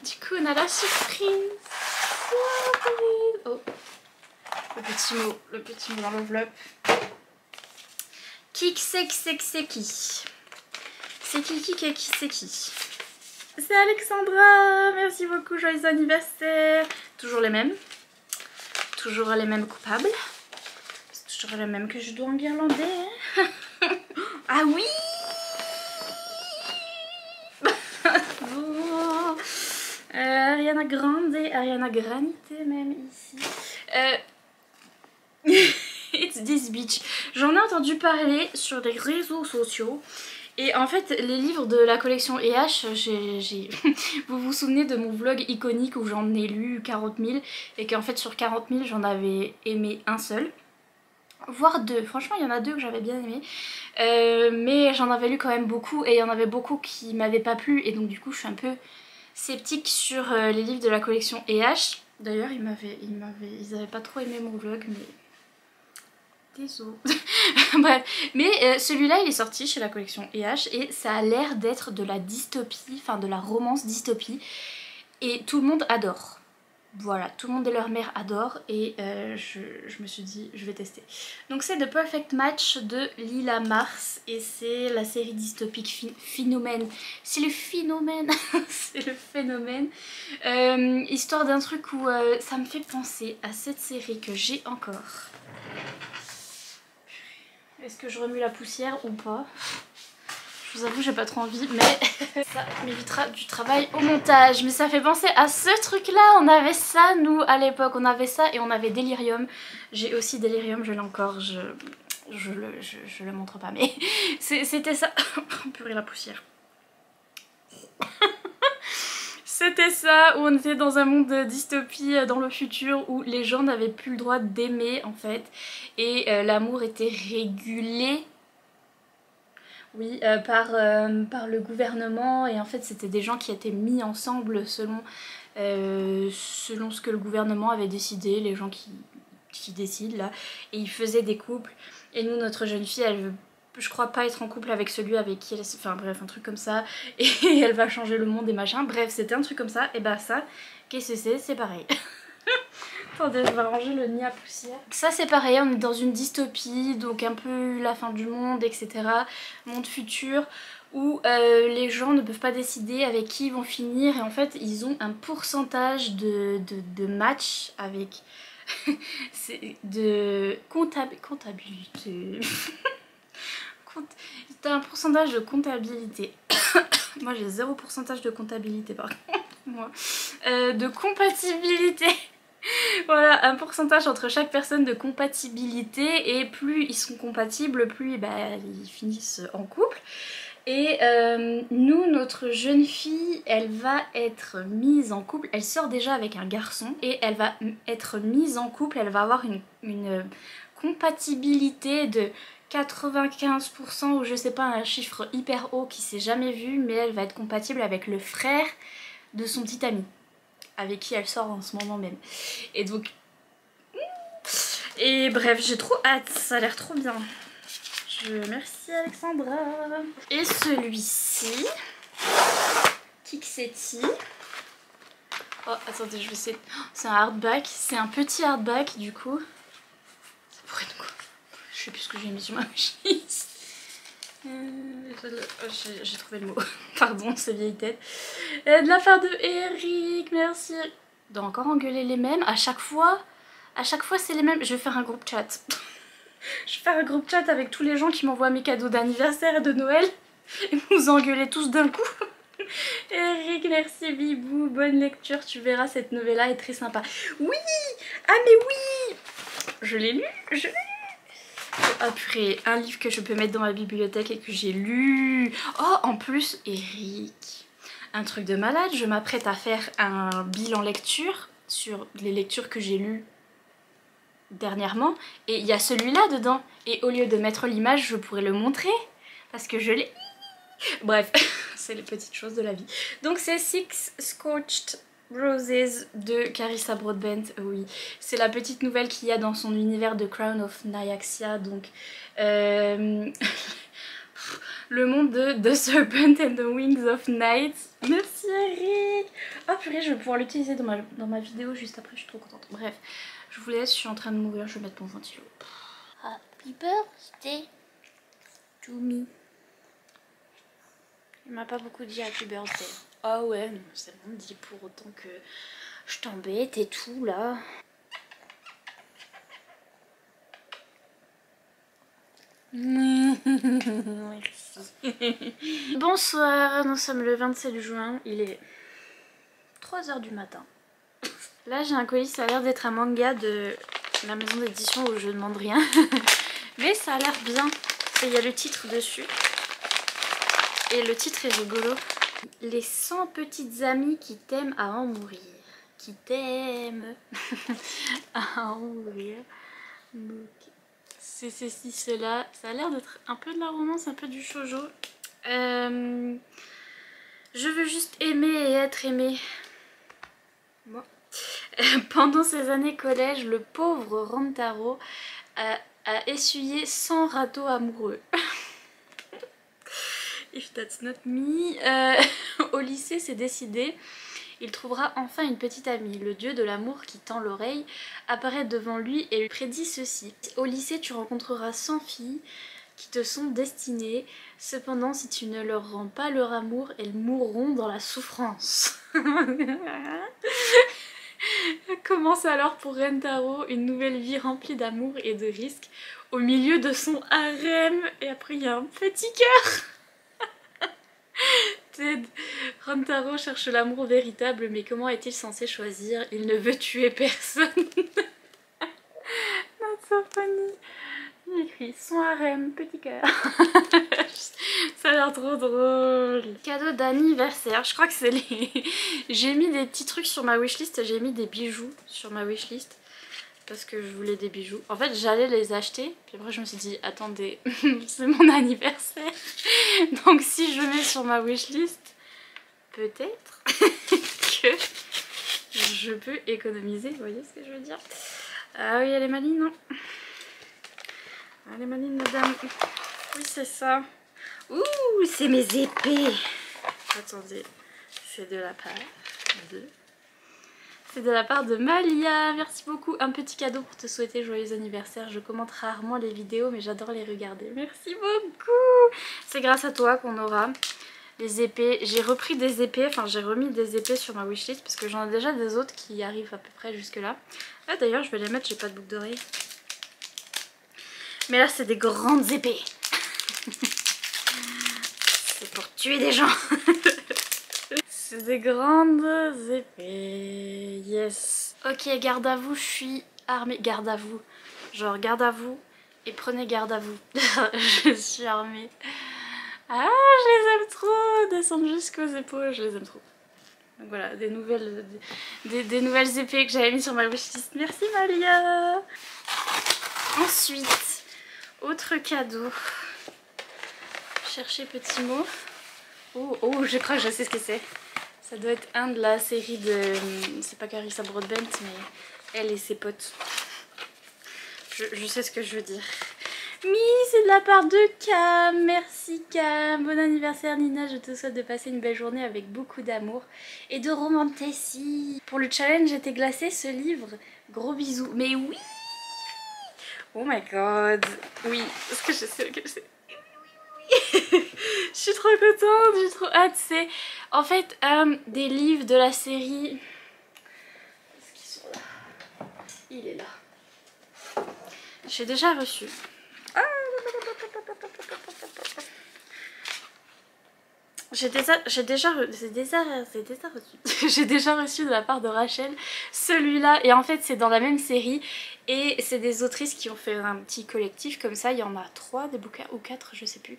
Du coup, on a la surprise. Oh, le petit mot dans l'enveloppe. Kik c'est qui? C'est qui? C'est Alexandra. Merci beaucoup, joyeux anniversaire. Toujours les mêmes coupables. C'est toujours les mêmes que je dois enguirlander. Ah oui. Ariana Grande et Ariana Granite même ici. It's this bitch. J'en ai entendu parler sur les réseaux sociaux. Et en fait, les livres de la collection EH, vous vous souvenez de mon vlog iconique où j'en ai lu 40 000 et qu'en fait sur 40 000 j'en avais aimé un seul. Voire deux, franchement il y en a deux que j'avais bien aimé, mais j'en avais lu quand même beaucoup et il y en avait beaucoup qui m'avaient pas plu et donc du coup je suis un peu sceptique sur les livres de la collection EH. D'ailleurs ils avaient pas trop aimé mon vlog, mais désolé. Bref, mais celui-là il est sorti chez la collection EH et ça a l'air d'être de la dystopie, enfin de la romance dystopie et tout le monde adore. Voilà, tout le monde et leur mère adore et je me suis dit je vais tester. Donc c'est The Perfect Match de Lila Mars et c'est la série dystopique Phénomène. C'est le phénomène. C'est le phénomène. Histoire d'un truc où ça me fait penser à cette série que j'ai encore. Est-ce que je remue la poussière ou pas? Je vous avoue j'ai pas trop envie, mais ça m'évitera du travail au montage. Mais ça fait penser à ce truc là, on avait ça nous à l'époque, on avait ça et on avait Delirium. J'ai aussi Delirium, je l'ai encore, je le montre pas, mais c'était ça. Purée la poussière. C'était ça, où on était dans un monde de dystopie dans le futur où les gens n'avaient plus le droit d'aimer en fait et l'amour était régulé. Oui, par le gouvernement et en fait c'était des gens qui étaient mis ensemble selon ce que le gouvernement avait décidé, les gens qui décident là, et ils faisaient des couples et nous notre jeune fille elle veut je crois pas être en couple avec celui avec qui elle... Enfin bref un truc comme ça et elle va changer le monde et machin, bref c'était un truc comme ça et bah ça, qu'est-ce que c'est pareil. Attendez, je vais ranger le nid à poussière. Ça c'est pareil, on est dans une dystopie, donc un peu la fin du monde, etc. Monde futur, où les gens ne peuvent pas décider avec qui ils vont finir. Et en fait, ils ont un pourcentage de match avec... de comptabilité. T'as un pourcentage de comptabilité. Moi j'ai 0% de comptabilité par contre. Moi. De compatibilité. Voilà, un pourcentage entre chaque personne de compatibilité et plus ils sont compatibles, plus bah, ils finissent en couple. Et nous, notre jeune fille, elle va être mise en couple, elle sort déjà avec un garçon et elle va être mise en couple, elle va avoir une compatibilité de 95% ou je sais pas, un chiffre hyper haut qui s'est jamais vu, mais elle va être compatible avec le frère de son petit ami avec qui elle sort en ce moment même. Et donc... Et bref, j'ai trop hâte, ça a l'air trop bien. Merci Alexandra. Et celui-ci, Kiksetti. Oh, attendez, je vais essayer... C'est un hardback, c'est un petit hardback du coup. Ça pourrait être quoi? Je sais plus ce que j'ai mis sur ma chemise. J'ai trouvé le mot. Pardon, c'est vieille tête. De la part de Eric, merci. Je dois encore engueuler les mêmes. À chaque fois c'est les mêmes. Je vais faire un groupe chat. Je vais faire un groupe chat avec tous les gens qui m'envoient mes cadeaux d'anniversaire et de Noël. Et vous engueuler tous d'un coup. Eric, merci Bibou. Bonne lecture, tu verras, cette novella est très sympa. Oui. Ah mais oui. Je l'ai lu. Ah purée, un livre que je peux mettre dans ma bibliothèque et que j'ai lu. Oh, en plus, Eric, un truc de malade, je m'apprête à faire un bilan lecture sur les lectures que j'ai lues dernièrement. Et il y a celui-là dedans. Et au lieu de mettre l'image, je pourrais le montrer. Parce que je l'ai... Bref, c'est les petites choses de la vie. Donc c'est Six Scorched Roses de Carissa Broadbent. Oui, c'est la petite nouvelle qu'il y a dans son univers de Crown of Nyaxia. Donc le monde de The Serpent and the Wings of Night. Merci Eric. Oh purée, je vais pouvoir l'utiliser dans ma vidéo juste après, je suis trop contente. Bref, je vous laisse, je suis en train de mourir, je vais mettre mon ventilo. Happy birthday to me. Il m'a pas beaucoup dit happy birthday. Ah ouais, non, c'est bon, dit pour autant que je t'embête et tout là. Merci. Bonsoir, nous sommes le 27 juin, il est 3 h du matin. Là j'ai un colis, ça a l'air d'être un manga de la maison d'édition où je demande rien. Mais ça a l'air bien. Il y a le titre dessus. Et le titre est rigolo. Les 100 petites amies qui t'aiment à en mourir. Qui t'aiment à en mourir. Donc, c'est ceci, cela. Ça a l'air d'être un peu de la romance, un peu du shoujo. Je veux juste aimer et être aimée. Bon. Pendant ces années collège, le pauvre Rantaro a essuyé 100 râteaux amoureux. If that's not me. Au lycée, c'est décidé. Il trouvera enfin une petite amie. Le dieu de l'amour qui tend l'oreille apparaît devant lui et lui prédit ceci. Au lycée, tu rencontreras 100 filles qui te sont destinées. Cependant, si tu ne leur rends pas leur amour, elles mourront dans la souffrance. Commence alors pour Rentaro une nouvelle vie remplie d'amour et de risques au milieu de son harem. Et après, il y a un petit cœur. Rantaro cherche l'amour véritable, mais comment est-il censé choisir? Il ne veut tuer personne. That's so funny. Il écrit son harem, petit cœur. Ça a l'air trop drôle. Cadeau d'anniversaire, je crois que c'est les... J'ai mis des petits trucs sur ma wishlist, j'ai mis des bijoux sur ma wishlist. Parce que je voulais des bijoux. En fait, j'allais les acheter. Puis après, je me suis dit, attendez, c'est mon anniversaire. Donc si je mets sur ma wishlist, peut-être que je peux économiser. Vous voyez ce que je veux dire? Ah oui, elle est maligne, non? Elle est maligne, madame. Oui, c'est ça. Ouh, c'est mes épées. Attendez, c'est de la part de... C'est de la part de Malia, merci beaucoup. Un petit cadeau pour te souhaiter joyeux anniversaire. Je commente rarement les vidéos mais j'adore les regarder. Merci beaucoup. C'est grâce à toi qu'on aura les épées. J'ai repris des épées, enfin j'ai remis des épées sur ma wishlist parce que j'en ai déjà des autres qui arrivent à peu près jusque là. Ah d'ailleurs je vais les mettre, j'ai pas de boucle d'oreille. Mais là c'est des grandes épées. C'est pour tuer des gens. C'est des grandes épées, yes. Ok, garde à vous, je suis armée. Garde à vous, genre garde à vous et prenez garde à vous. Je suis armée. Ah, je les aime trop, descendre jusqu'aux épaules, je les aime trop. Donc voilà, des nouvelles épées que j'avais mis sur ma wishlist. Merci Malia. Ensuite, autre cadeau. Chercher petit mot. Oh, oh, je crois que je sais ce que c'est. Ça doit être un de la série de... C'est pas Carissa Broadbent, mais elle et ses potes. Je sais ce que je veux dire. Oui, c'est de la part de Cam. Merci Cam. Bon anniversaire Nina. Je te souhaite de passer une belle journée avec beaucoup d'amour et de romanticisme. Pour le challenge, j'étais glacée ce livre. Gros bisous. Mais oui. Oh my god. Oui, parce que je sais que c'est... Je suis trop contente, j'ai trop hâte. C'est en fait des livres de la série. Est-ce qu'ils sont là? Il est là. J'ai déjà reçu. J'ai déjà reçu. J'ai déjà reçu de la part de Rachel celui-là. Et en fait c'est dans la même série. Et c'est des autrices qui ont fait un petit collectif comme ça, il y en a 3 des bouquins, ou 4 je sais plus,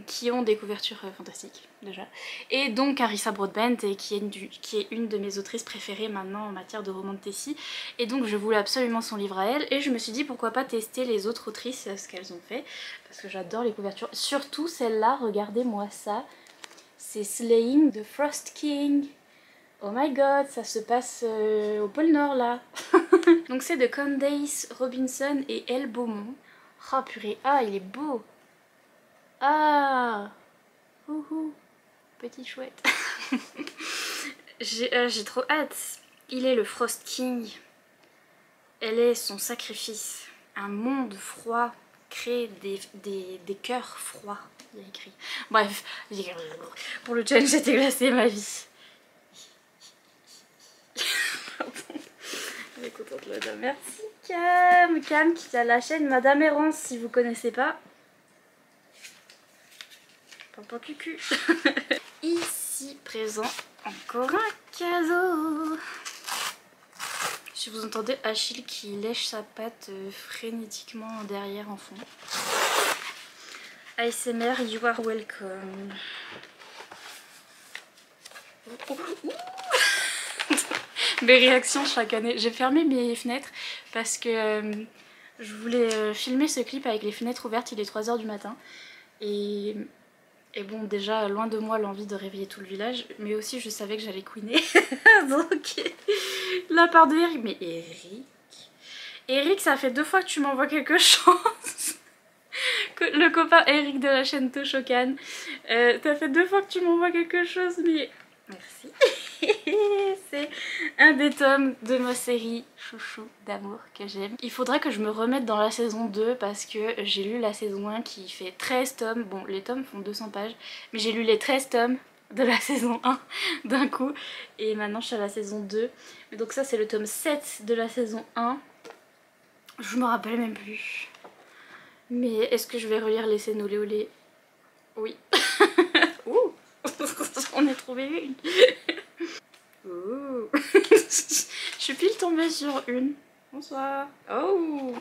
qui ont des couvertures fantastiques déjà. Et donc Carissa Broadbent, et qui est une de mes autrices préférées maintenant en matière de roman de Tessie. Et donc je voulais absolument son livre à elle, et je me suis dit pourquoi pas tester les autres autrices, ce qu'elles ont fait, parce que j'adore les couvertures. Surtout celle-là, regardez-moi ça, c'est Slaying the Frost King. Oh my god, ça se passe au pôle Nord là. Donc c'est de Candace Robinson et Elle Beaumont. Oh purée, ah il est beau. Ah, ouhou, petit chouette. J'ai trop hâte. Il est le Frost King. Elle est son sacrifice. Un monde froid crée des cœurs froids. Il y a écrit. Bref, pour le challenge j'ai glacé ma vie. Elle est contente là-dedans. Merci Cam. Cam qui a la chaîne Madame Errance si vous connaissez pas. Papa cucu. Ici présent encore un cadeau. Si vous entendez Achille qui lèche sa patte frénétiquement derrière en fond. ASMR, you are welcome. Mes réactions chaque année. J'ai fermé mes fenêtres parce que je voulais filmer ce clip avec les fenêtres ouvertes, il est 3 h du matin. Et bon, déjà, loin de moi l'envie de réveiller tout le village, mais aussi je savais que j'allais couiner. Donc, la part de Eric. Mais Eric, ça fait 2 fois que tu m'envoies quelque chose. Le copain Eric de la chaîne Toshokan. Ça fait 2 fois que tu m'envoies quelque chose, mais merci. C'est un des tomes de ma série chouchou d'amour que j'aime. Il faudrait que je me remette dans la saison 2 parce que j'ai lu la saison 1 qui fait 13 tomes. Bon, les tomes font 200 pages, mais j'ai lu les 13 tomes de la saison 1 d'un coup. Et maintenant je suis à la saison 2. Mais donc ça c'est le tome 7 de la saison 1. Je me rappelle même plus. Mais est-ce que je vais relire les scènes olé olé? Oui. Ouh. On a trouvé une. Ouh. Je suis pile tombée sur une. Bonsoir. Oh.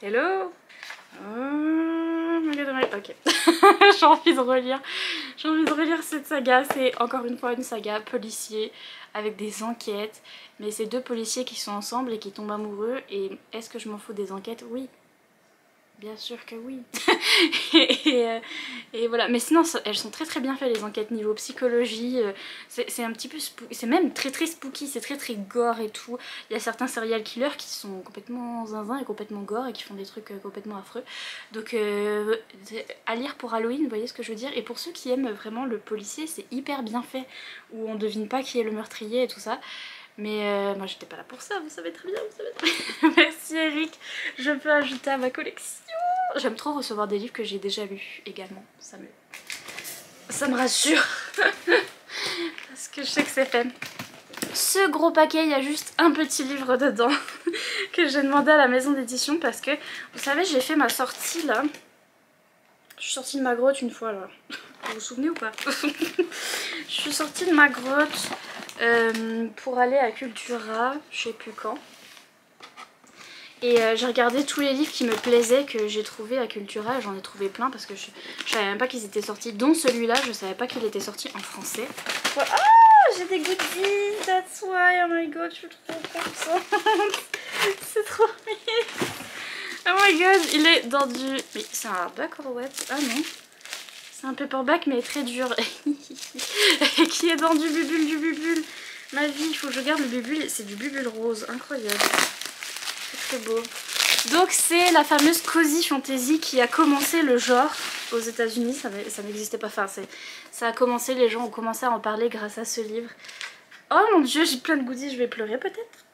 Hello. Oh my god, ok. J'ai envie de relire. J'ai envie de relire cette saga. C'est encore une fois une saga policier avec des enquêtes. Mais c'est 2 policiers qui sont ensemble et qui tombent amoureux. Et est-ce que je m'en fous des enquêtes? Oui. Bien sûr que oui. et voilà, mais sinon elles sont très bien faites les enquêtes niveau psychologie. C'est un petit peu c'est même très spooky, c'est très gore et tout. Il y a certains serial killers qui sont complètement zinzin et complètement gore et qui font des trucs complètement affreux. Donc à lire pour Halloween, vous voyez ce que je veux dire. Et pour ceux qui aiment vraiment le policier, c'est hyper bien fait, où on devine pas qui est le meurtrier et tout ça. Mais moi j'étais pas là pour ça, vous savez très bien, vous savez très bien. Merci Eric, je peux ajouter à ma collection. J'aime trop recevoir des livres que j'ai déjà lus également, ça me rassure. Parce que je sais que c'est fait. Ce gros paquet, il y a juste un petit livre dedans que j'ai demandé à la maison d'édition parce que, vous savez, j'ai fait ma sortie là. Je suis sortie de ma grotte une fois là. Vous vous souvenez ou pas? Je suis sortie de ma grotte pour aller à Cultura, je sais plus quand. Et j'ai regardé tous les livres qui me plaisaient que j'ai trouvé à Cultura. J'en ai trouvé plein parce que je savais même pas qu'ils étaient sortis. Dont celui-là, je savais pas qu'il était sorti en français. Ouais. Ah, j'ai des goodies, that's why, oh my god, je suis trop contente. C'est trop mignon. Oh my god, il est dans du... Mais c'est un hardback or what? Ah non. C'est un paperback mais très dur. Qui est dans du bubule. Ma vie, il faut que je garde le bubule. C'est du bubule rose, incroyable. C'est très beau. Donc c'est la fameuse cozy fantasy qui a commencé le genre aux États-Unis. Ça n'existait pas. Enfin, ça a commencé, les gens ont commencé à en parler grâce à ce livre. Oh mon dieu, j'ai plein de goodies, je vais pleurer peut-être.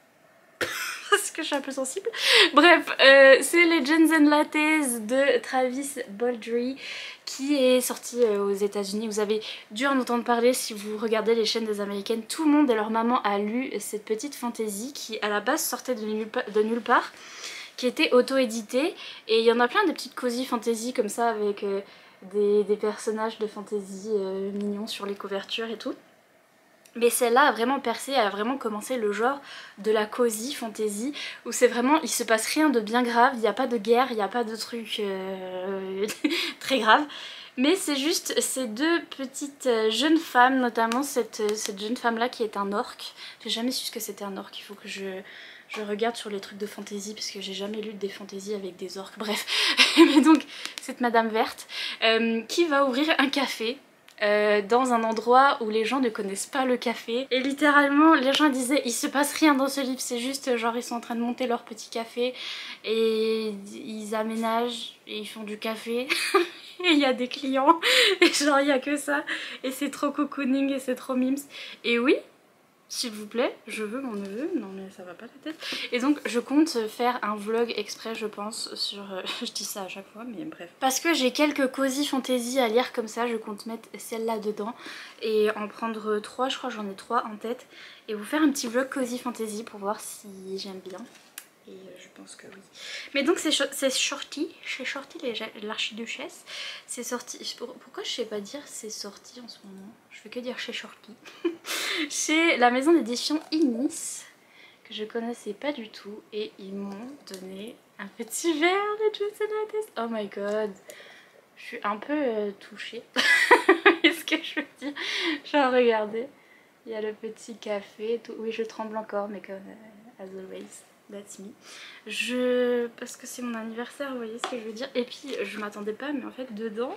Parce que je suis un peu sensible. Bref, c'est Legends and Lattes de Travis Baldree qui est sorti aux États-Unis. Vous avez dû en entendre parler si vous regardez les chaînes des américaines. Tout le monde et leur maman a lu cette petite fantasy qui à la base sortait de nulle part, qui était auto-éditée. Et il y en a plein de petites cozy fantasy comme ça avec des personnages de fantasy mignons sur les couvertures et tout. Mais celle-là a vraiment percé, a vraiment commencé le genre de la cozy fantasy où c'est vraiment, il se passe rien de bien grave, il n'y a pas de guerre, il n'y a pas de trucs très graves. Mais c'est juste ces deux petites jeunes femmes, notamment cette jeune femme-là qui est un orc. J'ai jamais su ce que c'était un orc, il faut que je regarde sur les trucs de fantasy parce que j'ai jamais lu des fantasy avec des orcs, bref. Mais donc, cette madame verte qui va ouvrir un café. Dans un endroit où les gens ne connaissent pas le café et littéralement les gens disaient il se passe rien dans ce livre, c'est juste genre ils sont en train de monter leur petit café et ils aménagent et ils font du café et il y a des clients et genre il y a que ça et c'est trop cocooning et c'est trop mimes et oui, s'il vous plaît, je veux mon neveu, non mais ça va pas la tête. Et donc je compte faire un vlog exprès je pense sur... je dis ça à chaque fois mais bref. Parce que j'ai quelques cozy fantasy à lire comme ça, je compte mettre celle-là dedans et en prendre 3, je crois j'en ai 3 en tête. Et vous faire un petit vlog cozy fantasy pour voir si j'aime bien. Et je pense que oui. Mais donc c'est Shorty, chez Shorty l'archiduchesse. C'est sorti... Pourquoi je sais pas dire c'est sorti en ce moment? Je fais que dire chez Shorty. Chez la maison d'édition Inis, que je connaissais pas du tout. Et ils m'ont donné un petit verre de Juice and Latte. Oh my god. Je suis un peu touchée. Qu'est-ce que je veux dire? Genre regardez. Il y a le petit café et tout. Oui je tremble encore mais comme as always. That's me. Parce que c'est mon anniversaire, vous voyez ce que je veux dire. Et puis je m'attendais pas, mais en fait dedans,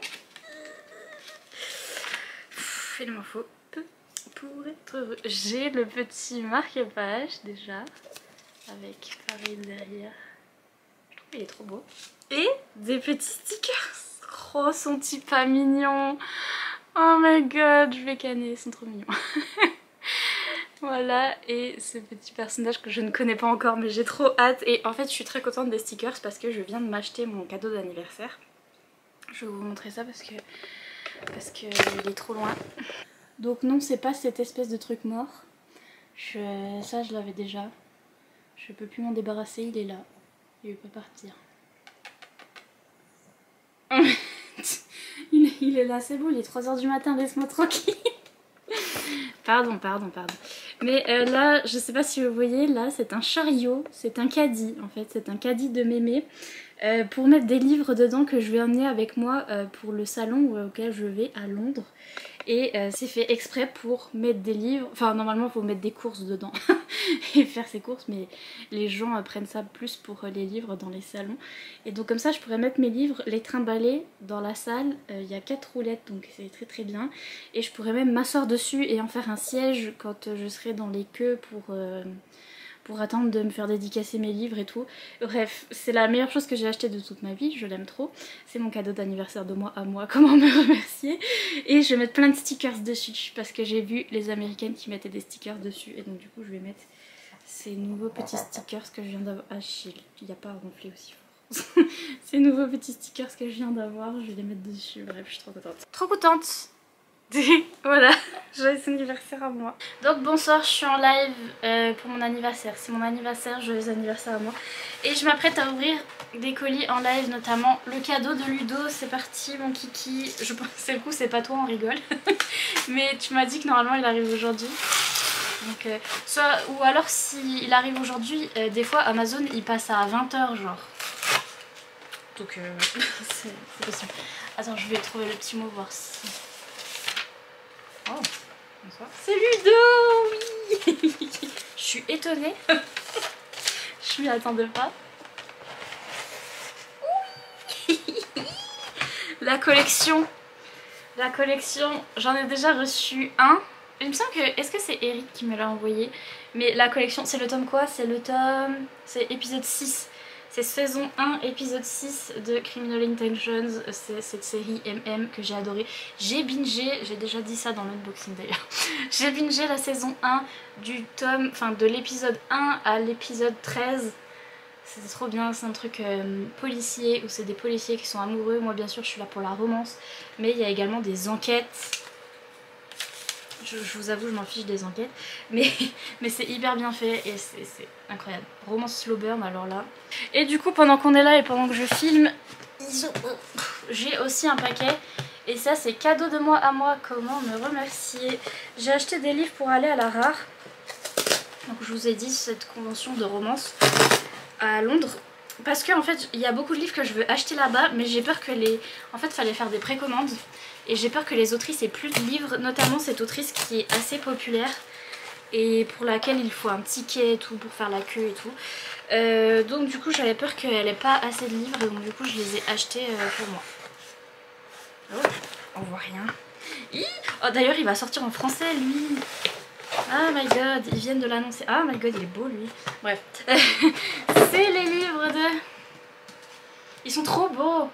il m'en faut peu pour être heureux. J'ai le petit marque-page déjà, avec pareil derrière. Je trouve qu'il est trop beau. Et des petits stickers. Oh, sont-ils pas mignons? Oh my god, je vais canner, ils sont trop mignons. Voilà, et ce petit personnage que je ne connais pas encore mais j'ai trop hâte. Et en fait je suis très contente des stickers parce que je viens de m'acheter mon cadeau d'anniversaire. Je vais vous montrer ça parce que il est trop loin. Donc non, c'est pas cette espèce de truc mort. Ça je l'avais déjà. Je peux plus m'en débarrasser, il est là. Il peut partir. Il est là, c'est bon, il est 3 h du matin, laisse-moi tranquille. Pardon. Mais là, je sais pas si vous voyez, là c'est un chariot, c'est un caddie en fait, c'est un caddie de mémé pour mettre des livres dedans que je vais emmener avec moi pour le salon auquel je vais à Londres. Et c'est fait exprès pour mettre des livres, enfin normalement il faut mettre des courses dedans et faire ses courses, mais les gens prennent ça plus pour les livres dans les salons. Et donc comme ça je pourrais mettre mes livres, les trimballer dans la salle, il y a 4 roulettes donc c'est très très bien. Et je pourrais même m'asseoir dessus et en faire un siège quand je serai dans les queues pour attendre de me faire dédicacer mes livres et tout. Bref, c'est la meilleure chose que j'ai achetée de toute ma vie, je l'aime trop. C'est mon cadeau d'anniversaire de moi à moi, comment me remercier. Et je vais mettre plein de stickers dessus parce que j'ai vu les américaines qui mettaient des stickers dessus. Et donc du coup je vais mettre ces nouveaux petits stickers que je viens d'avoir. Ah chill, il n'y a pas à gonfler aussi fort. Ces nouveaux petits stickers que je viens d'avoir, je vais les mettre dessus. Bref, je suis trop contente. Trop contente. Voilà, joyeux anniversaire à moi. Donc bonsoir, je suis en live pour mon anniversaire. C'est mon anniversaire, joyeux anniversaire à moi. Et je m'apprête à ouvrir des colis en live, notamment le cadeau de Ludo. C'est parti mon kiki. Je pense que le coup c'est pas toi, on rigole. Mais tu m'as dit que normalement il arrive aujourd'hui. Donc ou alors s'il arrive aujourd'hui, des fois Amazon il passe à 20 h genre. Donc c'est possible. Attends, je vais trouver le petit mot, voir si... Oh, bonsoir. C'est Ludo, oui. Je suis étonnée. Je m'y attendais pas. La collection, j'en ai déjà reçu un. Il me semble que... Est-ce que c'est Eric qui me l'a envoyé? Mais la collection, c'est le tome quoi? C'est le tome... C'est épisode 6. C'est saison 1, épisode 6 de Criminal Intentions. C'est cette série MM que j'ai adorée. J'ai bingé, j'ai déjà dit ça dans l'unboxing d'ailleurs. J'ai bingé la saison 1 du tome, enfin de l'épisode 1 à l'épisode 13. C'était trop bien, c'est un truc policier où c'est des policiers qui sont amoureux. Moi bien sûr je suis là pour la romance, mais il y a également des enquêtes. Je vous avoue, je m'en fiche des enquêtes, mais c'est hyper bien fait et c'est incroyable. Romance slow burn alors là. Et du coup pendant qu'on est là et pendant que je filme, j'ai aussi un paquet Et ça c'est cadeau de moi à moi, comment me remercier. J'ai acheté des livres pour aller à la Rare. Donc je vous ai dit cette convention de romance à Londres. Parce qu'en fait il y a beaucoup de livres que je veux acheter là-bas, mais j'ai peur que les... En fait il fallait faire des précommandes. Et j'ai peur que les autrices aient plus de livres, notamment cette autrice qui est assez populaire. Et pour laquelle il faut un ticket et tout pour faire la queue et tout. Donc du coup j'avais peur qu'elle ait pas assez de livres, donc du coup je les ai achetés pour moi. Oh, on voit rien. Oh, d'ailleurs il va sortir en français lui. Oh my god, ils viennent de l'annoncer. Oh my god, il est beau lui. Bref. C'est les livres de... Ils sont trop beaux.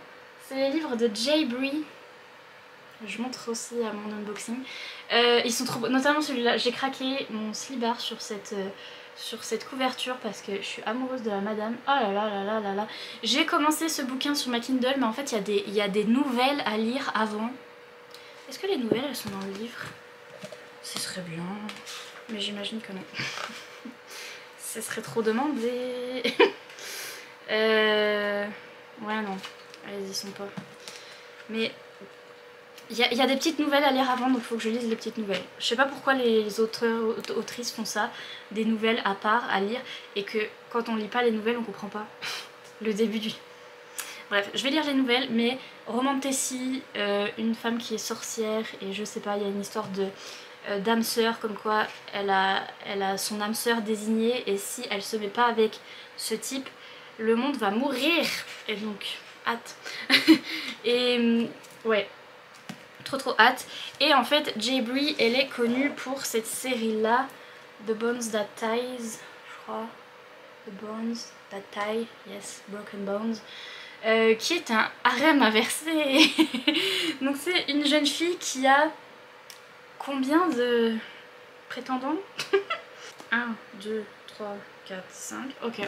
C'est les livres de J. Bree. Je montre aussi à mon unboxing. Ils sont trop beaux, notamment celui-là. J'ai craqué mon slibard sur cette couverture parce que je suis amoureuse de la madame. Oh là là là là là là. J'ai commencé ce bouquin sur ma Kindle, mais en fait il y a des nouvelles à lire avant. Est-ce que les nouvelles elles sont dans le livre? Ce serait bien, mais j'imagine que non. Ce serait trop demandé. Ouais non, elles y sont pas. Mais il y a des petites nouvelles à lire avant, donc il faut que je lise les petites nouvelles. Je sais pas pourquoi les auteurs, autrices font ça, des nouvelles à part à lire, et que quand on lit pas les nouvelles on comprend pas le début du... Bref, je vais lire les nouvelles, mais roman de Tessie, une femme qui est sorcière, et je sais pas, il y a une histoire de d'âme sœur, comme quoi elle a son âme sœur désignée, et si elle se met pas avec ce type, le monde va mourir, et donc hâte. Et ouais, trop hâte. Et en fait J. Bree elle est connue pour cette série là, The Bones That Ties, je crois, The Bones That Tie, yes, Broken Bones, qui est un harem inversé. Donc c'est une jeune fille qui a combien de prétendants? 1, 2, 3, 4, 5, ok.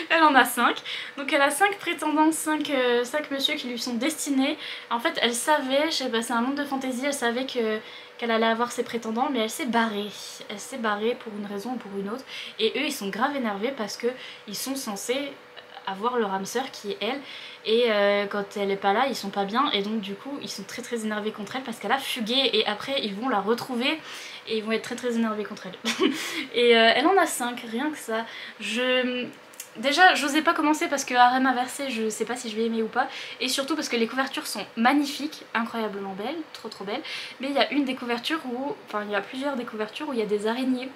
Elle en a 5, donc elle a 5 prétendants, 5 messieurs qui lui sont destinés. En fait elle savait, je sais pas, c'est un monde de fantaisie, elle savait qu'elle allait avoir ses prétendants, mais elle s'est barrée. Elle s'est barrée pour une raison ou pour une autre, et eux ils sont grave énervés parce que ils sont censés avoir leur âme sœur qui est elle, et quand elle est pas là ils sont pas bien, et donc du coup ils sont très énervés contre elle parce qu'elle a fugué, et après ils vont la retrouver et ils vont être très énervés contre elle. Et elle en a 5, rien que ça. Déjà, j'osais pas commencer parce que harem inversé, je sais pas si je vais aimer ou pas. Et surtout parce que les couvertures sont magnifiques, incroyablement belles, trop belles. Mais il y a une des couvertures où... Enfin, il y a plusieurs des couvertures où il y a des araignées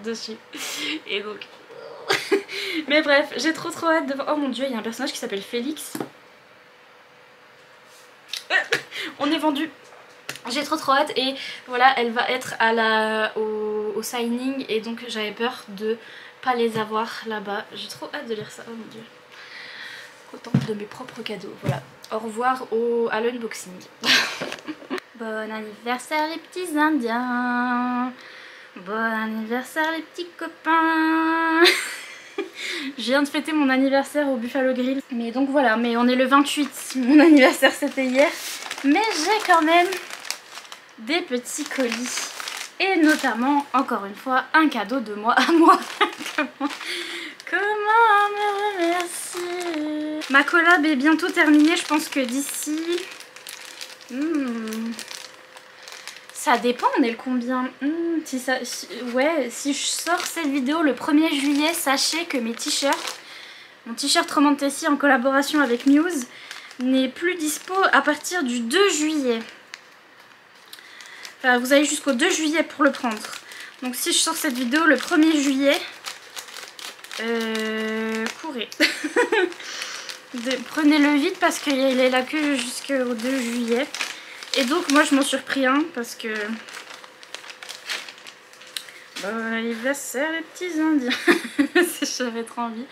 dessus. Et donc... Mais bref, j'ai trop hâte de voir... Oh mon dieu, il y a un personnage qui s'appelle Félix. On est vendu. J'ai trop hâte, et voilà, elle va être au signing, et donc j'avais peur de pas les avoir là-bas. J'ai trop hâte de lire ça, oh mon dieu. Autant de mes propres cadeaux, voilà. Au revoir à l'unboxing. Bon anniversaire les petits indiens. Bon anniversaire les petits copains. Je viens de fêter mon anniversaire au Buffalo Grill. Mais donc voilà, mais on est le 28, mon anniversaire c'était hier. Mais j'ai quand même des petits colis, et notamment encore une fois un cadeau de moi à moi. Comment me remercier? Ma collab est bientôt terminée, je pense que d'ici ça dépend, on est le combien? Ouais, si je sors cette vidéo le 1er juillet, sachez que mes t-shirts, mon t-shirt Roman de Tessie en collaboration avec Muse, n'est plus dispo à partir du 2 juillet. Enfin, vous avez jusqu'au 2 juillet pour le prendre. Donc si je sors cette vidéo le 1er juillet, courez. Prenez-le vite parce qu'il est là que jusqu'au 2 juillet. Et donc moi je m'en suis repris un parce que... Bon anniversaire les petits indiens. J'avais trop envie.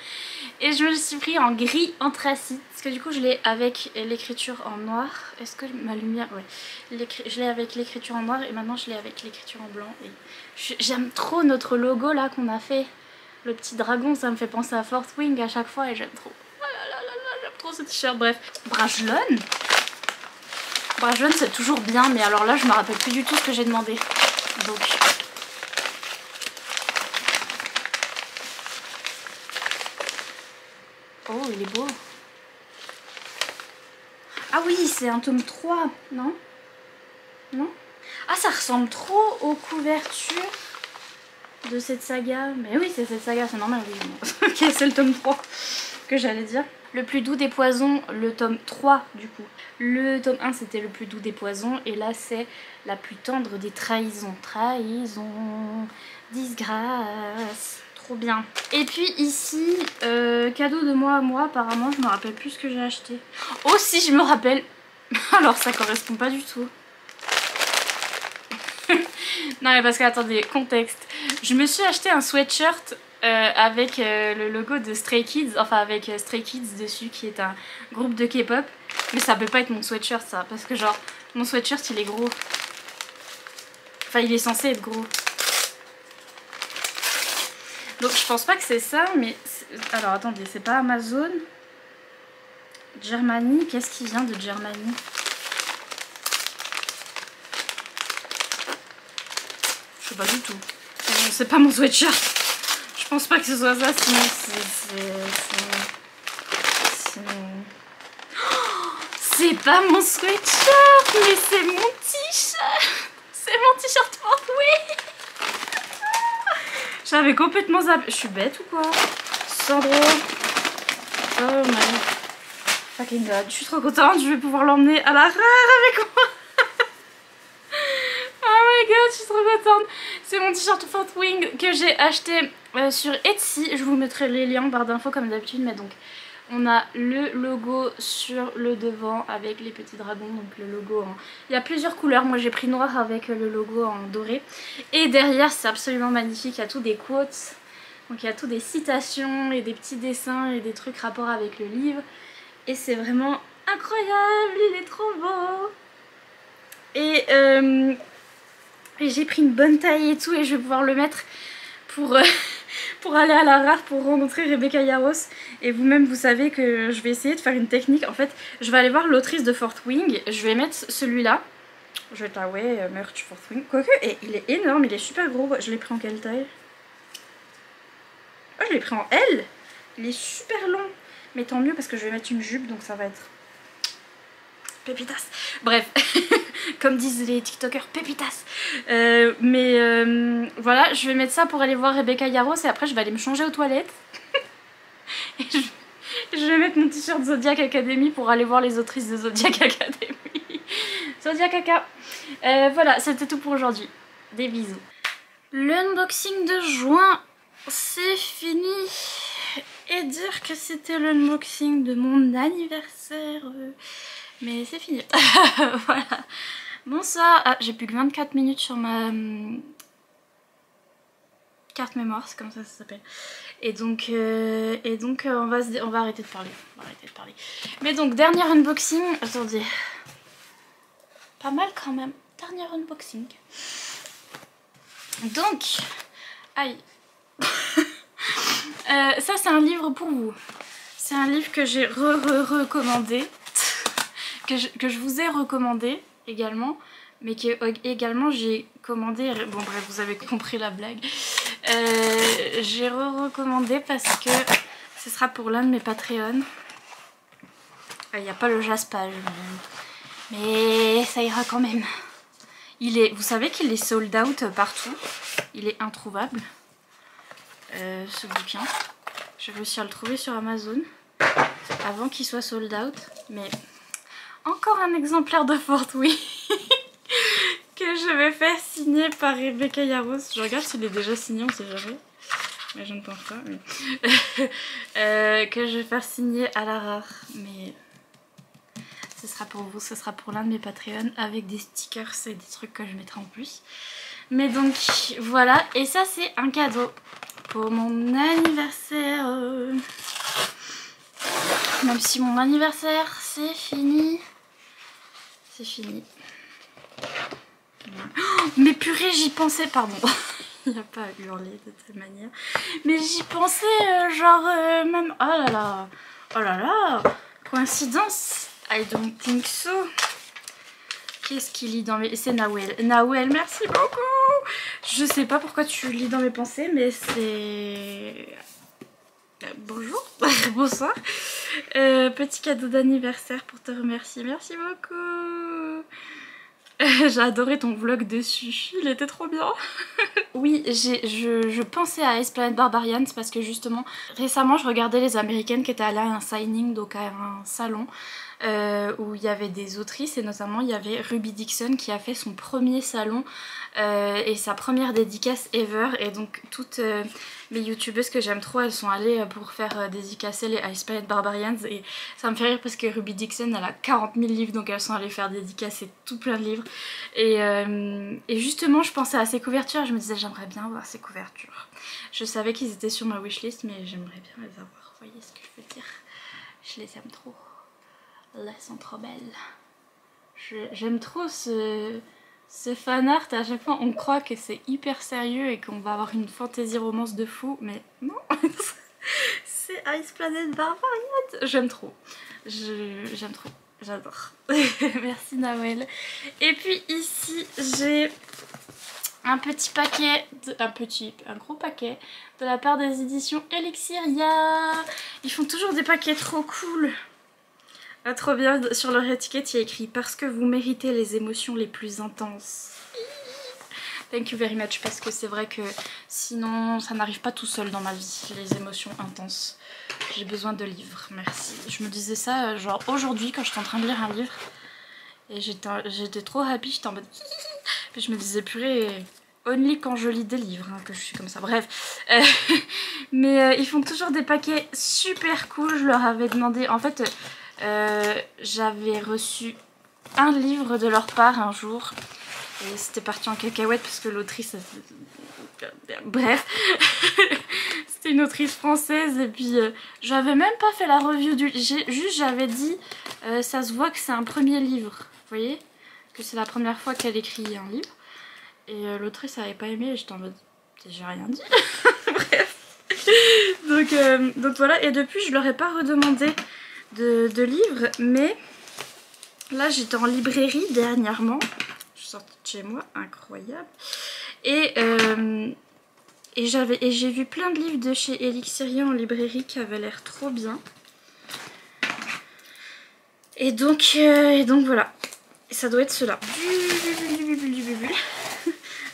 Et je me le suis pris en gris anthracite. Parce que du coup je l'ai avec l'écriture en noir. Est-ce que ma lumière... Ouais. Je l'ai avec l'écriture en noir et maintenant je l'ai avec l'écriture en blanc. J'aime trop notre logo là qu'on a fait. Le petit dragon, ça me fait penser à Fourth Wing à chaque fois et j'aime trop. Oh là là là là, j'aime trop ce t-shirt. Bref, Brajlon. Brajlon c'est toujours bien, mais alors là je me rappelle plus du tout ce que j'ai demandé. Donc... Oh, il est beau. Ah oui, c'est un tome 3, non? Non? Ah, ça ressemble trop aux couvertures de cette saga. Mais oui, c'est cette saga, c'est normal, oui. Ok, c'est le tome 3 que j'allais dire. Le plus doux des poisons, le tome 3 du coup. Le tome 1 c'était le plus doux des poisons et là c'est la plus tendre des trahisons. Trahison, disgrâce, trop bien. Et puis ici, cadeau de moi à moi, apparemment je me rappelle plus ce que j'ai acheté. Oh si, je me rappelle. Alors ça correspond pas du tout. Non mais parce que attendez, contexte. Je me suis acheté un sweatshirt avec le logo de Stray Kids, enfin avec Stray Kids dessus qui est un groupe de K-pop. Mais ça peut pas être mon sweatshirt ça, parce que genre mon sweatshirt il est gros. Enfin il est censé être gros. Donc je pense pas que c'est ça, mais... Alors attendez, c'est pas Amazon. Germany, qu'est-ce qui vient de Germany? Je sais pas du tout. C'est pas mon sweatshirt. Je pense pas que ce soit ça, sinon c'est pas mon sweatshirt, mais c'est mon t-shirt. C'est mon t-shirt Fort Wing. J'avais complètement zappé. Je suis bête ou quoi? Sandro. Oh my fucking god. Je suis trop contente, je vais pouvoir l'emmener à la rare avec moi. Oh my god, je suis trop contente. C'est mon t-shirt Fort Wing que j'ai acheté sur Etsy. Je vous mettrai les liens en barre d'infos comme d'habitude. Mais donc, on a le logo sur le devant avec les petits dragons. Donc le logo en... Il y a plusieurs couleurs. Moi j'ai pris noir avec le logo en doré. Et derrière c'est absolument magnifique. Il y a tout des quotes. Donc il y a tout des citations et des petits dessins et des trucs rapport avec le livre. Et c'est vraiment incroyable. Il est trop beau. Et j'ai pris une bonne taille et tout. Et je vais pouvoir le mettre pour... pour aller à la rare pour rencontrer Rebecca Yarros. Et vous-même vous savez que je vais essayer de faire une technique. En fait je vais aller voir l'autrice de Fort Wing. Je vais mettre celui-là. Je vais être là, ouais, merch Fort Wing. Quoique, et il est énorme, il est super gros. Je l'ai pris en quelle taille? Oh, je l'ai pris en L. Il est super long. Mais tant mieux parce que je vais mettre une jupe, donc ça va être pépitas. Bref, comme disent les tiktokers, pépitas. Voilà, je vais mettre ça pour aller voir Rebecca Yarros et après je vais aller me changer aux toilettes. Et je vais mettre mon t-shirt Zodiac Academy pour aller voir les autrices de Zodiac Academy. Zodiac Aka. Voilà, c'était tout pour aujourd'hui. Des bisous. L'unboxing de juin, c'est fini. Et dire que c'était l'unboxing de mon anniversaire. Mais c'est fini. Voilà. Bonsoir. Ah, j'ai plus que 24 minutes sur ma carte mémoire, c'est comme ça s'appelle. Et donc, on va arrêter de parler. On va arrêter de parler. Mais donc, dernier unboxing. Attendez. Pas mal quand même. Dernier unboxing. Donc, aïe. Ça, c'est un livre pour vous. C'est un livre que j'ai recommandé. Que je vous ai recommandé également, mais que également j'ai commandé. Bon bref, vous avez compris la blague. J'ai recommandé parce que ce sera pour l'un de mes Patreons. Il n'y a pas le jaspage, mais ça ira quand même. Vous savez qu'il est sold out partout. Il est introuvable. Ce bouquin. J'ai réussi à le trouver sur Amazon avant qu'il soit sold out, mais encore un exemplaire de Fort Wing que je vais faire signer par Rebecca Yarros. Je regarde s'il est déjà signé, on sait jamais. Mais je ne pense pas. Mais... que je vais faire signer à la rare. Mais ce sera pour vous, ce sera pour l'un de mes Patreons avec des stickers et des trucs que je mettrai en plus. Mais donc voilà, et ça c'est un cadeau pour mon anniversaire. Même si mon anniversaire c'est fini. C'est fini. Oh, mais purée, j'y pensais, pardon. Il n'y a pas à hurler de cette manière. Mais j'y pensais, genre, même... Oh là là. Oh là là. Coïncidence. I don't think so. Qu'est-ce qu'il lit dans mes... C'est Nawel. Nawel, merci beaucoup. Je sais pas pourquoi tu lis dans mes pensées, mais c'est... Bonjour. Bonsoir. Petit cadeau d'anniversaire pour te remercier. Merci beaucoup. J'ai adoré ton vlog dessus, il était trop bien. Oui, je pensais à Ice Planet Barbarians parce que justement, récemment je regardais les américaines qui étaient allées à un signing, donc à un salon où il y avait des autrices et notamment il y avait Ruby Dixon qui a fait son premier salon et sa première dédicace ever, et donc toutes les youtubeuses que j'aime trop, elles sont allées pour faire dédicacer les Ice Planet Barbarians, et ça me fait rire parce que Ruby Dixon elle a 40 000 livres, donc elles sont allées faire dédicacer tout plein de livres, et justement je pensais à ces couvertures, je me disais j'aimerais bien avoir ces couvertures. Je savais qu'ils étaient sur ma wishlist mais j'aimerais bien les avoir, vous voyez ce que je veux dire, je les aime trop. Là, elles sont trop belles. J'aime trop ce fanart. À chaque fois, on croit que c'est hyper sérieux et qu'on va avoir une fantasy romance de fou, mais non. C'est Ice Planet Barbarian. J'aime trop. J'aime trop. J'adore. Merci Nawel. Et puis ici, j'ai un petit paquet, un gros paquet de la part des éditions Elixiria. Ils font toujours des paquets trop cool. Ah, trop bien, sur leur étiquette il y a écrit « Parce que vous méritez les émotions les plus intenses ». Thank you very much, parce que c'est vrai que sinon ça n'arrive pas tout seul dans ma vie, les émotions intenses. J'ai besoin de livres, merci. Je me disais ça genre aujourd'hui quand j'étais en train de lire un livre et j'étais trop happy, j'étais en mode puis je me disais purée, only quand je lis des livres hein, que je suis comme ça, bref. Mais ils font toujours des paquets super cool, je leur avais demandé, en fait j'avais reçu un livre de leur part un jour et c'était parti en cacahuète parce que l'autrice, bref, c'était une autrice française, et puis j'avais même pas fait la review du juste j'avais dit ça se voit que c'est un premier livre, vous voyez, que c'est la première fois qu'elle écrit un livre, et l'autrice avait pas aimé et j'étais en mode j'ai rien dit. Bref, donc voilà, et depuis je leur ai pas redemandé de livres, mais là j'étais en librairie dernièrement, je suis sortie de chez moi, incroyable, et j'ai vu plein de livres de chez Elixiria en librairie qui avaient l'air trop bien, et donc voilà, ça doit être cela.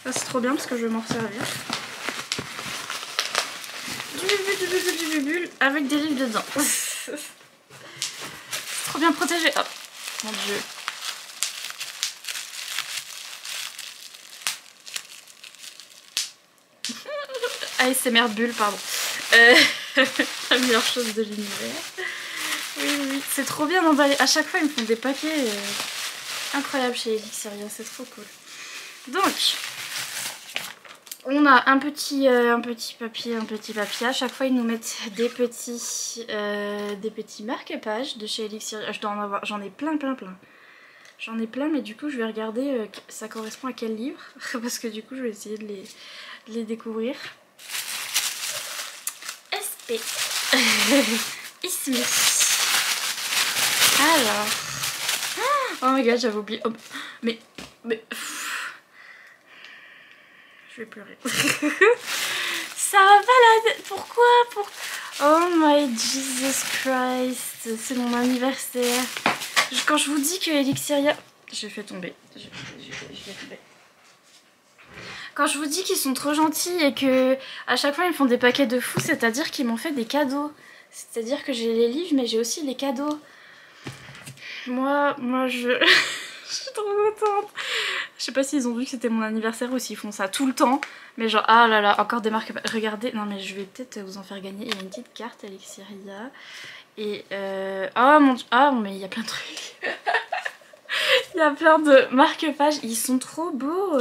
C'est trop bien parce que je vais m'en servir. Avec des livres dedans. Trop bien protégé. Oh mon dieu. ASMR bulle, pardon. La meilleure chose de l'univers. Oui, c'est trop bien d'emballer. À chaque fois, ils me font des paquets incroyables chez Elixiria, c'est trop cool. Donc, on a un petit papier. À chaque fois, ils nous mettent des petits marque-pages de chez Elixiria. Je dois en avoir, j'en ai plein. J'en ai plein, mais du coup, je vais regarder ça correspond à quel livre. Parce que du coup, je vais essayer de les découvrir. SP. Ici. Alors. Oh my god, j'avais oublié. Oh, mais. Je vais pleurer. Ça va pas là. Pourquoi Oh my Jesus Christ. C'est mon anniversaire. Quand je vous dis que Elixiria... J'ai fait tomber. Je l'ai fait. Quand je vous dis qu'ils sont trop gentils et que à chaque fois ils me font des paquets de fous, c'est-à-dire qu'ils m'ont fait des cadeaux. C'est-à-dire que j'ai les livres mais j'ai aussi les cadeaux. Moi je... je suis trop contente. Je sais pas s'ils ont vu que c'était mon anniversaire ou s'ils font ça tout le temps. Mais genre, ah là là, encore des marques. Regardez, non mais je vais peut-être vous en faire gagner. Il y a une petite carte Elixiria. Et oh mon dieu, ah mais il y a plein de trucs. Il y a plein de marque-pages. Ils sont trop beaux.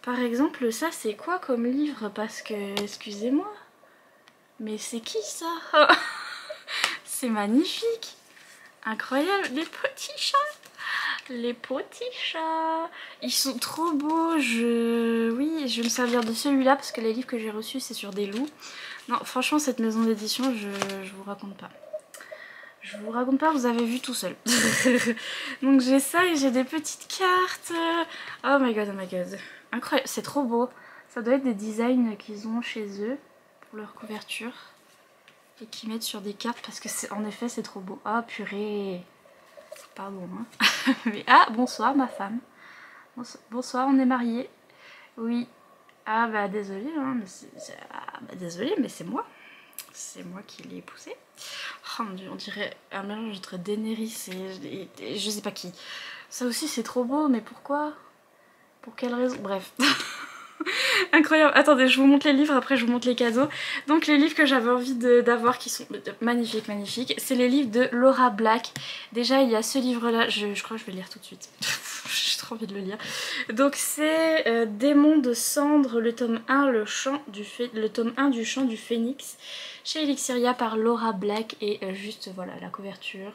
Par exemple, ça c'est quoi comme livre? Parce que, excusez-moi, mais c'est qui ça? C'est magnifique. Incroyable, les petits chats. Les petits chats. Ils sont trop beaux. Oui, je vais me servir de celui-là parce que les livres que j'ai reçus c'est sur des loups. Non, franchement, cette maison d'édition, je vous raconte pas. Je vous raconte pas, vous avez vu tout seul. Donc j'ai ça et j'ai des petites cartes. Oh my god, incroyable, c'est trop beau. Ça doit être des designs qu'ils ont chez eux pour leur couverture. et qu'ils mettent sur des cartes parce que en effet c'est trop beau. Ah purée, pardon hein. Mais, ah bonsoir ma femme, bonsoir, on est mariés. Oui, ah bah désolée hein, mais désolée mais c'est moi. C'est moi qui l'ai épousé. Oh mon dieu, on dirait un mélange entre Daenerys et je sais pas qui. Ça aussi c'est trop beau, mais pourquoi? Pour quelle raison? Bref. Incroyable. Attendez, je vous montre les livres, après je vous montre les cadeaux. Donc les livres que j'avais envie d'avoir qui sont magnifiques, magnifiques, c'est les livres de Laura Black. Déjà il y a ce livre là, je crois que je vais le lire tout de suite. J'ai trop envie de le lire. Donc c'est Démon de cendre, le tome 1, le tome 1 du chant du phénix, chez Elixiria par Laura Black. Et juste voilà la couverture,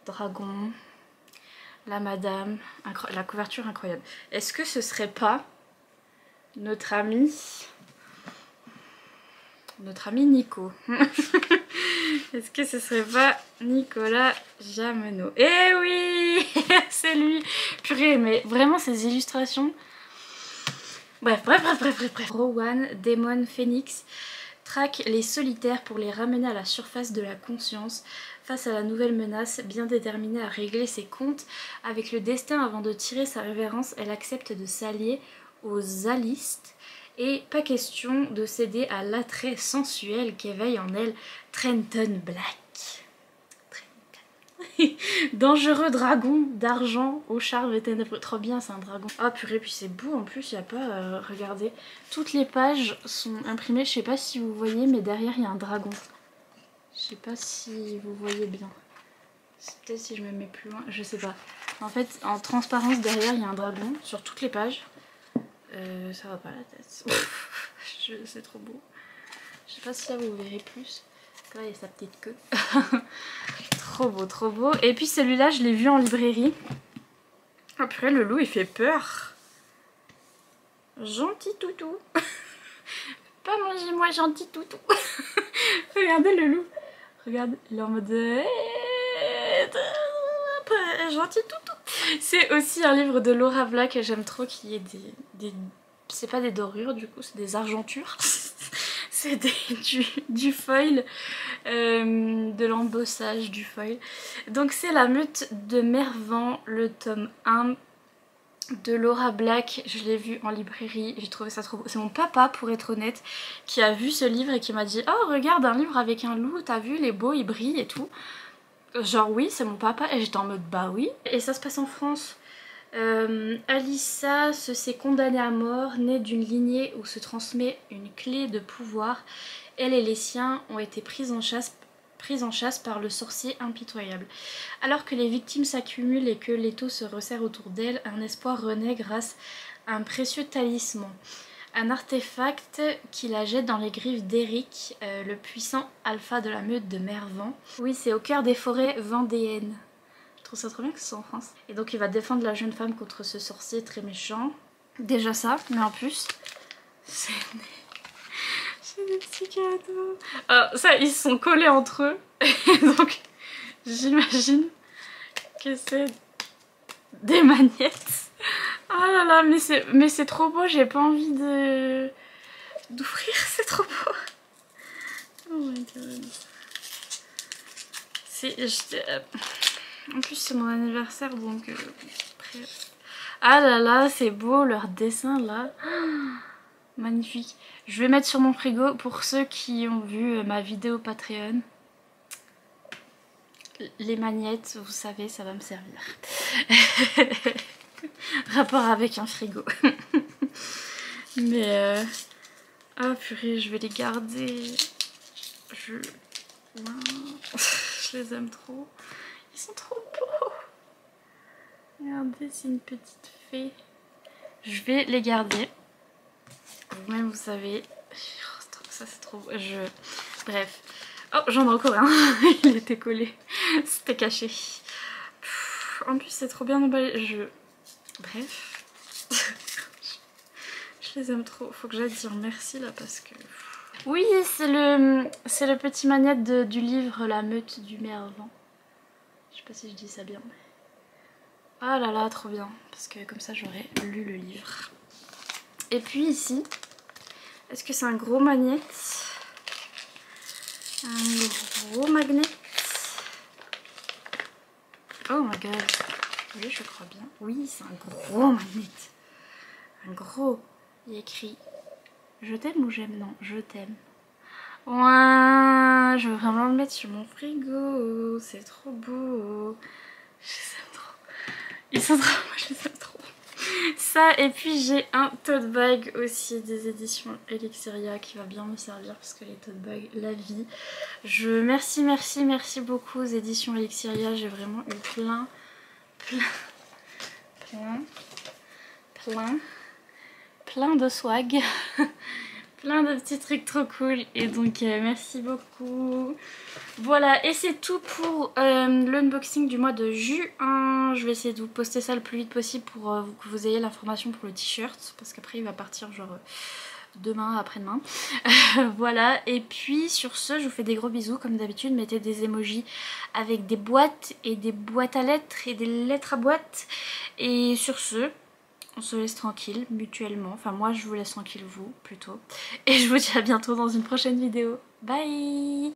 dragon, la madame, la couverture incroyable. Est-ce que ce serait pas notre ami Nico? Est-ce que ce serait pas Nicolas Jamenot? Eh oui, c'est lui. Purée, mais vraiment ces illustrations. Bref. Rowan, démon phénix, traque les solitaires pour les ramener à la surface de la conscience. Face à la nouvelle menace, bien déterminée à régler ses comptes avec le destin avant de tirer sa révérence, elle accepte de s'allier aux alistes. Et pas question de céder à l'attrait sensuel qu'éveille en elle Trenton Black. Dangereux dragon d'argent au charme ténébreux. Trop bien, c'est un dragon. Ah purée, puis c'est beau en plus, il n'y a pas... regardez, toutes les pages sont imprimées, je sais pas si vous voyez, mais derrière il y a un dragon. Je sais pas si vous voyez bien. Peut-être si je me mets plus loin, je sais pas. En fait, en transparence derrière il y a un dragon sur toutes les pages. Ça va pas la tête. C'est trop beau. Je sais pas si là vous verrez plus. Là il y a sa petite queue. Trop beau, trop beau. Et puis celui-là je l'ai vu en librairie. Oh purée, le loup il fait peur. Gentil toutou. Pas mangez-moi gentil toutou. Regardez le loup. Regarde, il est en mode... gentil toutou. C'est aussi un livre de Laura Black, j'aime trop qu'il y ait des... C'est pas des dorures du coup, c'est des argentures. C'est du foil, de l'embossage du foil. Donc c'est La Meute de Mervan, le tome 1 de Laura Black. Je l'ai vu en librairie, j'ai trouvé ça trop beau. C'est mon papa, pour être honnête, qui a vu ce livre et qui m'a dit « Oh regarde, un livre avec un loup, t'as vu, il est beau, il brille et tout ». Genre oui, c'est mon papa, et j'étais en mode bah oui. Et ça se passe en France. Alissa se sait condamnée à mort, née d'une lignée où se transmet une clé de pouvoir. Elle et les siens ont été prises en chasse par le sorcier impitoyable. Alors que les victimes s'accumulent et que l'étau se resserre autour d'elle, un espoir renaît grâce à un précieux talisman. Un artefact qui la jette dans les griffes d'Eric, le puissant alpha de la meute de Mervan. Oui, c'est au cœur des forêts vendéennes. Je trouve ça trop bien que ce soit en France. Et donc il va défendre la jeune femme contre ce sorcier très méchant. Déjà ça, mais en plus, c'est des petits cadeaux. Alors ça, ils se sont collés entre eux. Donc j'imagine que c'est des magnettes. Oh là là, mais c'est trop beau, j'ai pas envie d'ouvrir, c'est trop beau. Oh my god. En plus c'est mon anniversaire donc ah là là, c'est beau leur dessin là. Magnifique. Je vais mettre sur mon frigo pour ceux qui ont vu ma vidéo Patreon. Les magnettes, vous savez, ça va me servir. Rapport avec un frigo. Mais ah purée, je vais les garder. Je les aime trop. Ils sont trop beaux. Regardez, c'est une petite fée. Je vais les garder. Vous-même, vous savez. Ça, c'est trop beau. Bref. Oh, j'en ai encore un. Il était collé. C'était caché. En plus, c'est trop bien emballé. Bref. Je les aime trop. Faut que j'aille dire merci là parce que... Oui, c'est le petit manette du livre La Meute du Mervan. Je sais pas si je dis ça bien. Ah là là, trop bien. Parce que comme ça, j'aurais lu le livre. Et puis ici, est-ce que c'est un gros magnète? un gros magnet. Oh my god. Oui, je crois bien. Oui, c'est un gros magnet. Un gros. Il y a écrit je t'aime ou j'aime? Non, je t'aime. Ouais, je veux vraiment le mettre sur mon frigo. C'est trop beau. Je les aime trop. Ils sont trop. Moi, je les aime trop. Ça, et puis j'ai un tote bag aussi des éditions Elixiria qui va bien me servir parce que les tote bags, la vie. Merci beaucoup aux éditions Elixiria. J'ai vraiment eu plein de swag. Plein de petits trucs trop cool et donc merci beaucoup. Voilà, et c'est tout pour l'unboxing du mois de juin. Je vais essayer de vous poster ça le plus vite possible pour que vous ayez l'information pour le t-shirt parce qu'après il va partir genre demain, après-demain. Voilà, et puis sur ce, je vous fais des gros bisous comme d'habitude. Mettez des emojis avec des boîtes et des boîtes à lettres et des lettres à boîte. Et sur ce, on se laisse tranquille mutuellement. Enfin moi je vous laisse tranquille, vous plutôt. Et je vous dis à bientôt dans une prochaine vidéo. Bye.